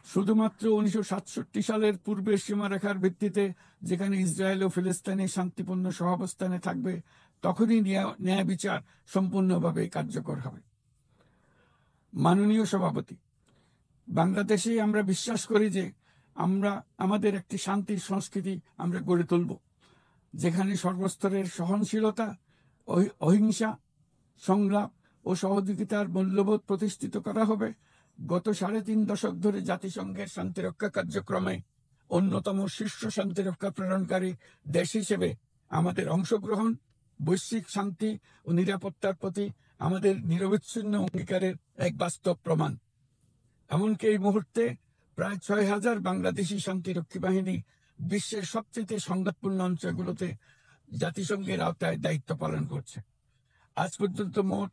[SPEAKER 1] শুধুমাত্র 1967 সালের পূর্বের সীমারেখার ভিত্তিতে, যেখানে ইসরায়েল ও ফিলিস্তিনি শান্তিপূর্ণ সহাবস্থানে থাকবে, তখনই ন্যায় বিচার সম্পূর্ণভাবে কার্যকর হবে। মাননীয় সভাপতি, বাংলাদেশে আমরা বিশ্বাস করি যে আমাদের একটি শান্তির সংস্কৃতি আমরা গড়ে তুলব, যেখানে সর্বস্তরের সহনশীলতা, অহিংসা, সংলাপ ও সহযোগিতার মূল্যবোধ প্রতিষ্ঠিত করা হবে। গত 3.5 দশক ধরে জাতিসংঘের শান্তিরক্ষা কার্যক্রমে অন্যতম শীর্ষ শান্তিরক্ষা প্রেরণকারী দেশ হিসেবে আমাদের অংশগ্রহণ বৈশ্বিক শান্তি ও নিরাপত্তার প্রতি আমাদের নিরবিচ্ছিন্ন অঙ্গীকারের এক বাস্তব প্রমাণ। এমনকি এই মুহূর্তে প্রায় 6,000 বাংলাদেশি শান্তিরক্ষী বাহিনী বিশ্বের সবচেয়ে সংঘাতপূর্ণ অঞ্চলগুলোতে জাতিসংঘের আওতায় দায়িত্ব পালন করছে। আজ পর্যন্ত মোট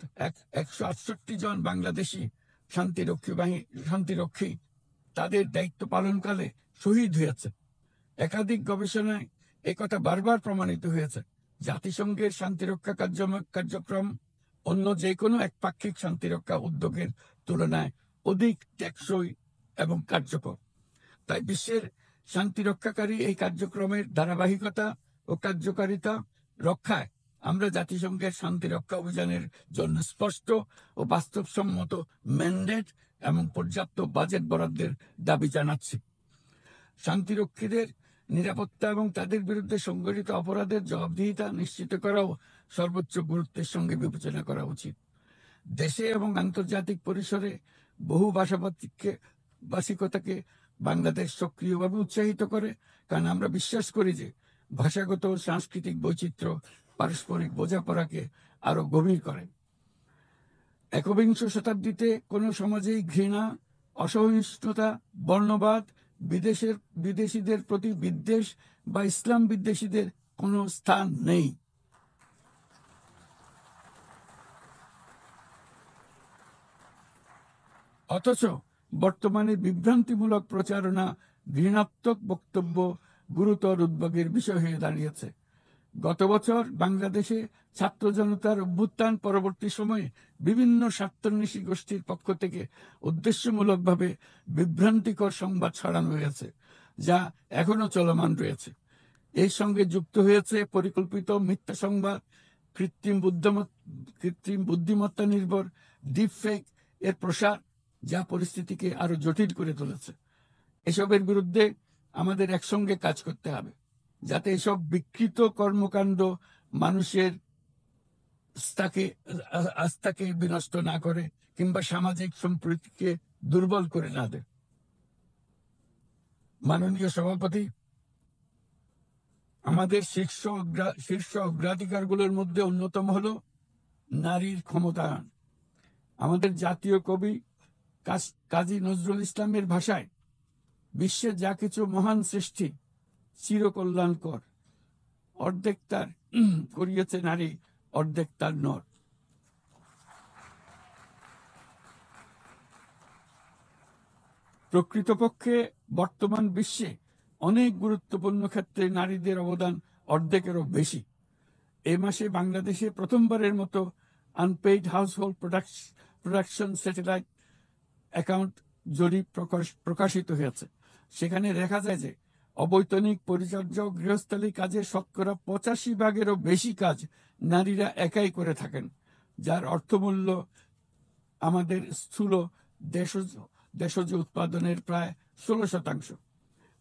[SPEAKER 1] 168 জন বাংলাদেশি শান্তিরক্ষী তাদের দায়িত্ব পালনকালে শহীদ হয়েছে। একাধিক গবেষণায় একথা বারবার প্রমাণিত হয়েছে। জাতিসংঘের শান্তিরক্ষা কার্যক্রম অন্য যে কোনো একপাক্ষিক শান্তিরক্ষা উদ্যোগের তুলনায় অধিক টেকসই এবং কার্যকর। তাই বিশ্বের শান্তিরক্ষাকারী এই কার্যক্রমের ধারাবাহিকতা ও কার্যকারিতা রক্ষায় আমরা জাতিসংঘের শান্তিরক্ষা অভিযানের জন্য স্পষ্ট ও বাস্তবসম্মত ম্যান্ডেট এবং পর্যাপ্ত বাজেট বরাদ্দের দাবি জানাচ্ছি। শান্তিরক্ষীদের নিরাপত্তা এবং তাদের বিরুদ্ধে সংঘটিত অপরাধের জবাবদিহিতা নিশ্চিত করাও সর্বোচ্চ গুরুত্বের সঙ্গে বিবেচনা করা উচিত। দেশে এবং আন্তর্জাতিক পরিসরে বহু ভাষিকতাকে বাংলাদেশ সক্রিয়ভাবে উৎসাহিত করে, কারণ আমরা বিশ্বাস করি যে ভাষাগত ও সাংস্কৃতিক বৈচিত্র্য পারস্পরিক বোঝাপড়াকে আরো গভীর করে। একবিংশ শতাব্দীতে কোনো সমাজেই ঘৃণা, অসহিষ্ণুতা, বর্ণবাদ, বিদেশিদের প্রতি বিদ্বেষ বা ইসলাম বিদ্বেষীদের কোনো স্থান নেই। অথচ বর্তমানে বিভ্রান্তিমূলক প্রচারণা, ঘৃণাত্মক বক্তব্য গুরুতর উদ্বেগের বিষয় হয়ে দাঁড়িয়েছে। গত বছর বাংলাদেশে ছাত্র জনতার অভ্যুত্থান পরবর্তী সময়ে বিভিন্ন স্বার্থান্বেষী গোষ্ঠীর পক্ষ থেকে উদ্দেশ্যমূলকভাবে বিভ্রান্তিকর সংবাদ ছড়ানো হয়েছে, যা এখনো চলমান রয়েছে। এর সঙ্গে যুক্ত হয়েছে পরিকল্পিত মিথ্যা সংবাদ, কৃত্রিম বুদ্ধিমত্তা নির্ভর ডিপফেক এর প্রসার, যা পরিস্থিতিকে আরো জটিল করে তুলেছে। এসবের বিরুদ্ধে আমাদের একসঙ্গে কাজ করতে হবে, যাতে এসব বিকৃত কর্মকাণ্ড মানুষের আস্থাকে বিনষ্ট না করে কিংবা সামাজিক সম্প্রীতিকে দুর্বল করে না দেয়। মাননীয় সভাপতি, আমাদের শীর্ষ অগ্রাধিকারগুলোর মধ্যে অন্যতম হলো নারীর ক্ষমতায়ন। আমাদের জাতীয় কবি কাজী নজরুল ইসলামের ভাষায়, বিশ্বের যা কিছু মহান সৃষ্টি চিরকল্যাণকর, অর্ধেক তার করিয়েছে নারী, অর্ধেক তার নর। প্রকৃতপক্ষে বর্তমান বিশ্বে অনেক গুরুত্বপূর্ণ ক্ষেত্রে নারীদের অবদান অর্ধেকেরও বেশি। এ মাসে বাংলাদেশে প্রথমবারের মতো unpaid household production satellite account জরিপ প্রকাশিত হয়েছে। সেখানে দেখা যায় যে অবৈতনিক পরিচর্যা ও গৃহস্থালী কাজের শতকরা 85%-এরও বেশি কাজ নারীরা একাই করে থাকেন, যার অর্থমূল্য আমাদের স্থূল দেশজ উৎপাদনের প্রায় 16%।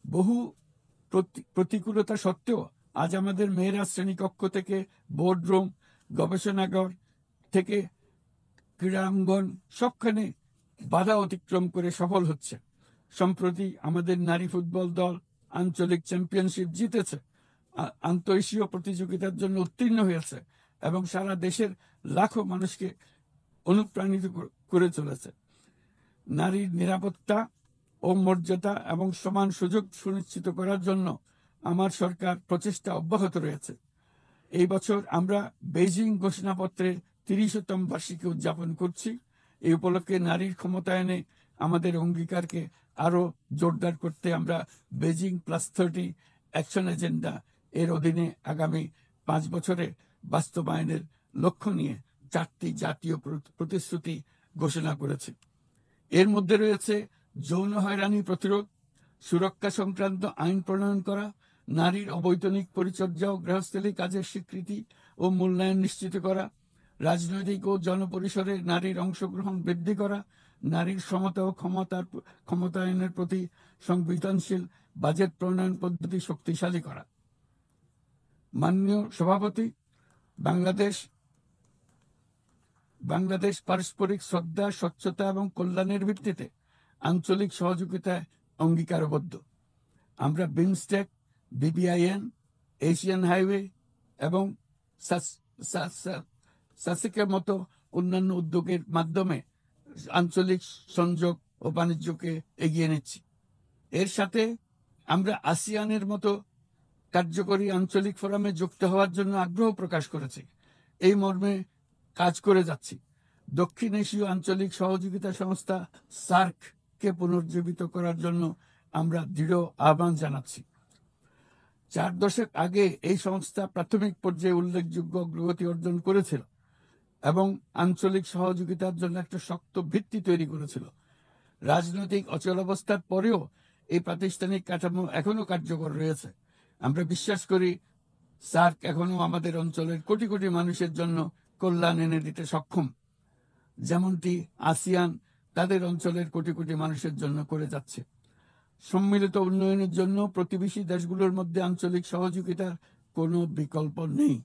[SPEAKER 1] বহু প্রতিকূলতা সত্ত্বেও আজ আমাদের মেয়েরা শ্রেণীকক্ষ থেকে বোর্ডরুম, গবেষণাগার থেকে ক্রীড়াঙ্গন সবখানে বাধা অতিক্রম করে সফল হচ্ছে। সম্প্রতি আমাদের নারী ফুটবল দল আঞ্চলিক চ্যাম্পিয়নশিপ জিতেছে, আন্তঃএশীয় প্রতিযোগিতার জন্য উত্তীর্ণ হয়েছে এবং সারা দেশের লাখো মানুষকে অনুপ্রাণিত করে চলেছে। নারীর নিরাপত্তা ও মর্যাদা এবং সমান সুযোগ সুনিশ্চিত করার জন্য আমার সরকার প্রচেষ্টা অব্যাহত রয়েছে। এই বছর আমরা বেইজিং ঘোষণাপত্রের 30তম বার্ষিকী উদযাপন করছি। এই উপলক্ষে নারীর ক্ষমতায়নে আমাদের অঙ্গীকারকে আরো জোরদার করতে আমরা বেইজিং +30 অ্যাকশন এজেন্ডা এর অধীনে আগামী 5 বছরে বাস্তবায়নের লক্ষ্য নিয়ে 4টি জাতীয় প্রতিশ্রুতি ঘোষণা করেছি। এর মধ্যে রয়েছে যৌন হয়রানি প্রতিরোধ, সুরক্ষা সংক্রান্ত আইন প্রণয়ন করা, নারীর অবৈতনিক পরিচর্যা ও গৃহস্থলী কাজের স্বীকৃতি ও মূল্যায়ন নিশ্চিত করা, রাজনৈতিক ও জনপরিসরে নারীর অংশগ্রহণ বৃদ্ধি করা, নারীর সমতা ও ক্ষমতায়নের প্রতি সংবেদনশীল বাজেট প্রণয়ন পদ্ধতি শক্তিশালী করা। মাননীয় সভাপতি, বাংলাদেশ পারস্পরিক শ্রদ্ধা, স্বচ্ছতা এবং কল্যাণের ভিত্তিতে আঞ্চলিক সহযোগিতায় অঙ্গীকারবদ্ধ। আমরা বিমস্টেক, BBIN, এশিয়ান হাইওয়ে এবং সাসিকের মতো অন্যান্য উদ্যোগের মাধ্যমে আঞ্চলিক সংযোগ ও বাণিজ্যকে এগিয়ে নিচ্ছি। এর সাথে আমরা আসিয়ানের মতো কার্যকরী আঞ্চলিক ফোরামে যুক্ত হওয়ার জন্য আগ্রহ প্রকাশ করেছি। এই মর্মে কাজ করে যাচ্ছি। দক্ষিণ এশীয় আঞ্চলিক সহযোগিতা সংস্থা SAARC কে পুনর্জীবিত করার জন্য আমরা দৃঢ় আহ্বান জানাচ্ছি। 4 দশক আগে এই সংস্থা প্রাথমিক পর্যায়ে উল্লেখযোগ্য অগ্রগতি অর্জন করেছিল এবং আঞ্চলিক সহযোগিতার জন্য একটা শক্ত ভিত্তি তৈরি করেছিল। রাজনৈতিক অচলাবস্থার পরেও এই প্রাতিষ্ঠানিক কাঠামো এখনো কার্যকর রয়েছে। আমরা বিশ্বাস করি SAARC এখনো আমাদের অঞ্চলের কোটি কোটি মানুষের জন্য কল্যাণ এনে দিতে সক্ষম, যেমনটি আসিয়ান তাদের অঞ্চলের কোটি কোটি মানুষের জন্য করে যাচ্ছে। সম্মিলিত উন্নয়নের জন্য প্রতিবেশী দেশগুলোর মধ্যে আঞ্চলিক সহযোগিতার কোনো বিকল্প নেই।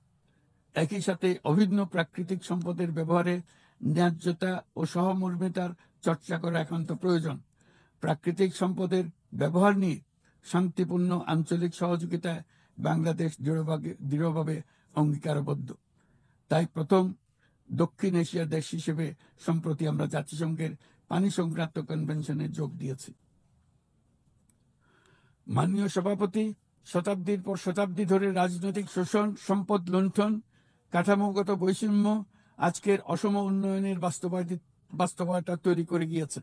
[SPEAKER 1] একই সাথে অভিন্ন প্রাকৃতিক সম্পদের ব্যবহারে ন্যায্যতা ও সহমর্মিতার চর্চা করা একান্ত প্রয়োজন। প্রাকৃতিক সম্পদের ব্যবহার নিয়ে শান্তিপূর্ণ আঞ্চলিক সহযোগিতায় বাংলাদেশ দৃঢ়ভাবে অঙ্গীকারবদ্ধ। তাই প্রথম দক্ষিণ এশিয়া দেশ হিসেবে সম্প্রতি আমরা জাতিসংঘের পানি সংক্রান্ত কনভেনশনে যোগ দিয়েছি। মাননীয় সভাপতি, শতাব্দীর পর শতাব্দী ধরে রাজনৈতিক শোষণ, সম্পদ লুণ্ঠন, কাঠামোগত বৈষম্য আজকের অসম উন্নয়নের বাস্তবতা তৈরি করে গিয়েছে।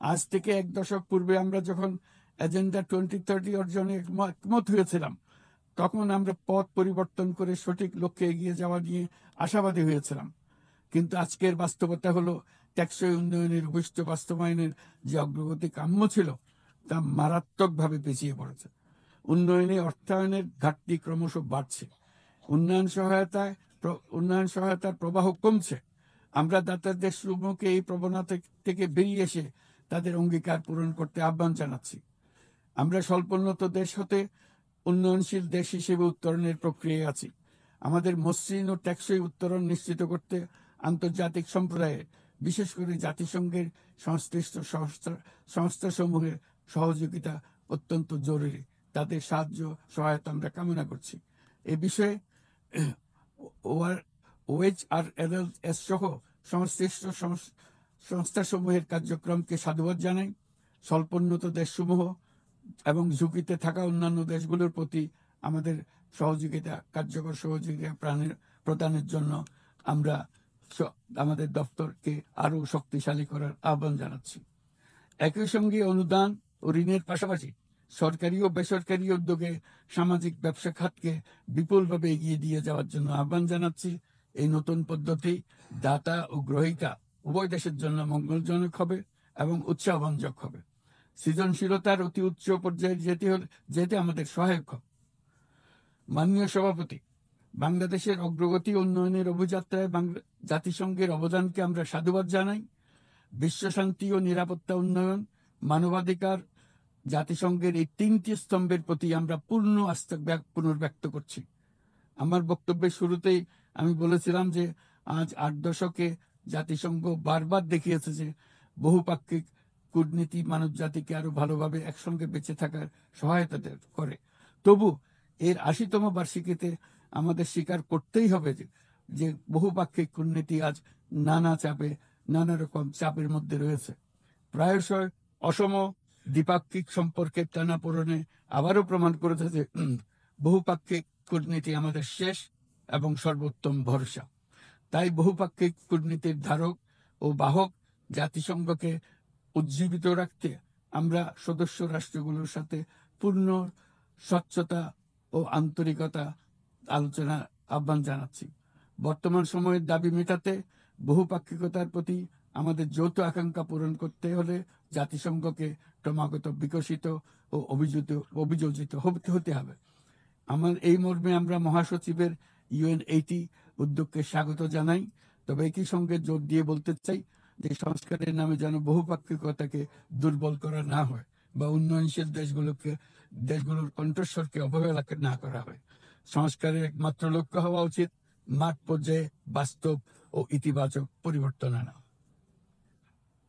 [SPEAKER 1] আজ থেকে 1 দশক পূর্বে আমরা যখন এজেন্ডা 2030 অর্জনে একমত হয়েছিলাম, তখন আমরা পথ পরিবর্তন করে সঠিক লক্ষ্যে এগিয়ে যাওয়া নিয়ে আশাবাদী হয়েছিলাম। কিন্তু আজকের বাস্তবতা হলো টেকসই উন্নয়নের অভিষ্ট বাস্তবায়নের যে অগ্রগতি কাম্য ছিল তা মারাত্মকভাবে পিছিয়ে পড়েছে। উন্নয়নে অর্থায়নের ঘাটতি ক্রমশ বাড়ছে। উন্নয়ন সহায়তার প্রবাহ কমছে। আমরা দাতাদের সমূহকে এই প্রবণতা থেকে বেরিয়ে এসে তাদের অঙ্গীকার পূরণ করতে আহ্বান জানাচ্ছি। আমরা স্বল্পোন্নত দেশ হতে উন্নয়নশীল দেশ হিসেবে উত্তরণের প্রক্রিয়ায় আছি। আমাদের মসৃণ ও টেকসই উত্তরণ নিশ্চিত করতে আন্তর্জাতিক সম্প্রদায়ের, বিশেষ করে জাতিসংঘের সংশ্লিষ্ট সংস্থাসমূহের সহযোগিতা অত্যন্ত জরুরি। তাদের সাহায্য সহায়তা আমরা কামনা করছি। এ বিষয়ে OHRLS সহ সংশ্লিষ্ট সংস্থাসমূহের কার্যক্রমকে সাধুবাদ জানাই। স্বল্পোন্নত দেশসমূহ এবং ঝুঁকিতে থাকা অন্যান্য দেশগুলোর প্রতি আমাদের কার্যকর সহযোগিতা প্রদানের জন্য আমরা আমাদের দপ্তরকে আরো শক্তিশালী করার আহ্বান জানাচ্ছি। একই সঙ্গে অনুদান ও ঋণের পাশাপাশি সরকারি ও বেসরকারি উদ্যোগে সামাজিক ব্যবসা খাতকে বিপুলভাবে এগিয়ে দিয়ে যাওয়ার জন্য আহ্বান জানাচ্ছি। এই নতুন পদ্ধতি দাতা ও গ্রহীতা উভয় দেশের জন্য মঙ্গলজনক হবে এবং উৎসাহব্যঞ্জক হবে। সৃজনশীলতার অতি উচ্চ পর্যায়ে যেতে আমাদের সহায়ক হবে। মাননীয় সভাপতি, বাংলাদেশের অগ্রগতি উন্নয়নের অভিযাত্রায় জাতিসংঘের অবদানকে আমরা সাধুবাদ জানাই। বিশ্বশান্তি ও নিরাপত্তা উন্নয়ন, মানবাধিকার, জাতিসংঘের এই 3টি স্তম্ভের প্রতি আমরা পূর্ণ আস্থা পুনর্ব্যক্ত করছি। আমার বক্তব্যের শুরুতেই আমি বলেছিলাম যে আজ 8 দশকে জাতিসংঘ বারবার দেখিয়েছে যে বহুপাক্ষিক কূটনীতি মানব জাতিকে আরো ভালোভাবে একসঙ্গে বেঁচে থাকার সহায়তা করে। তবু এর 80তম বার্ষিকীতে আমাদের স্বীকার করতেই হবে যে বহুপাক্ষিক কূটনীতি আজ নানা রকম চাপের মধ্যে রয়েছে। প্রায়শই অসম দ্বিপাক্ষিক সম্পর্কের টানাপোড়েনে আবারও প্রমাণ করেছে যে বহুপাক্ষিক কূটনীতি আমাদের শেষ এবং সর্বোত্তম ভরসা। তাই বহুপাক্ষিক কূটনীতির ধারক ও বাহক জাতিসংঘকে উজ্জীবিত রাখতে আমরা সদস্য রাষ্ট্রগুলোর সাথে পূর্ণ স্বচ্ছতা ও আন্তরিকতা আলোচনা আহ্বান জানাচ্ছি। বর্তমান সময়ের দাবি মেটাতে বহুপাক্ষিকতার প্রতি আমাদের যৌথ আকাঙ্ক্ষা পূরণ করতে হলে জাতিসংঘকে ক্রমাগত বিকশিত ও অভিযোজিত হতে হবে। এই মর্মে আমরা মহাসচিবের UN80 উদ্যোগকে স্বাগত জানাই। তবে একই সঙ্গে জোর দিয়ে বলতে চাই যে সংস্কারের নামে যেন বহুপাক্ষিকতাকে দুর্বল করা না হয় বা উন্নয়নশীল দেশগুলোর কণ্ঠস্বরকে অবহেলা না করা হয়। সংস্কারের একমাত্র লক্ষ্য হওয়া উচিত মাঠ পর্যায়ে বাস্তব ও ইতিবাচক পরিবর্তন আনা।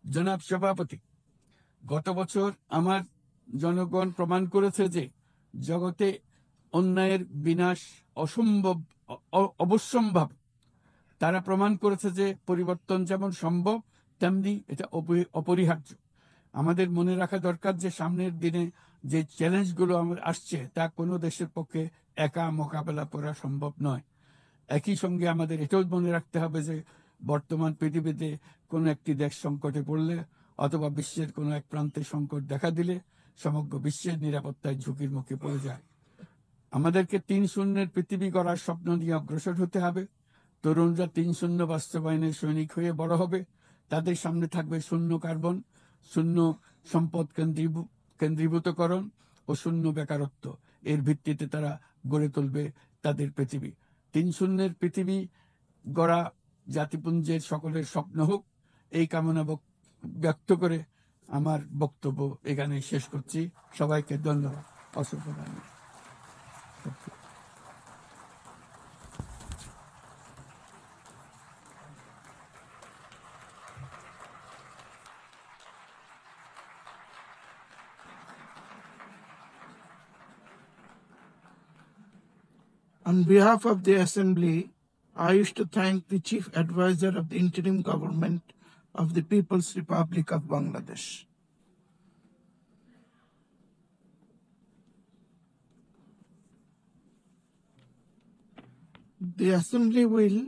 [SPEAKER 1] জনাব সভাপতি, গত বছর আমার জনগণ প্রমাণ করেছে যে জগতে অন্যায়ের বিনাশ অবশ্যম্ভাব। তারা প্রমাণ করেছে যে পরিবর্তন যেমন সম্ভব তেমনি এটা অপরিহার্য। আমাদের মনে রাখা দরকার যে সামনের দিনে যে চ্যালেঞ্জগুলো আসছে তা কোনো দেশের পক্ষে একা মোকাবেলা করা সম্ভব নয়। একই সঙ্গে আমাদের এটাও মনে রাখতে হবে যে বর্তমান পৃথিবীতে কোনো একটি দেশ সংকটে পড়লে অথবা বিশ্বের কোনো এক প্রান্তে সংকট দেখা দিলে সমগ্র বিশ্বের নিরাপত্তায় ঝুঁকির মুখে পড়ে যায়। আমাদেরকে 3-0 পৃথিবী গড়ার স্বপ্ন নিয়ে অগ্রসর হতে হবে। তরুণরা 3-0 বাস্তবায়নের সৈনিক হয়ে বড় হবে। তাদের সামনে থাকবে শূন্য কার্বন, শূন্য সম্পদ কেন্দ্রীভূতকরণ ও শূন্য বেকারত্ব। এর ভিত্তিতে তারা গড়ে তুলবে তাদের পৃথিবী। 3-0 পৃথিবী গড়া জাতিপুঞ্জের সকলের স্বপ্ন হোক, এই কামনা ব্যক্ত করে আমার বক্তব্য এখানে শেষ করছি। সবাইকে ধন্যবাদ। অসংখ্য ধন্যবাদ।
[SPEAKER 2] On behalf of the Assembly, I wish to thank the Chief Advisor of the Interim Government of the People's Republic of Bangladesh. The Assembly will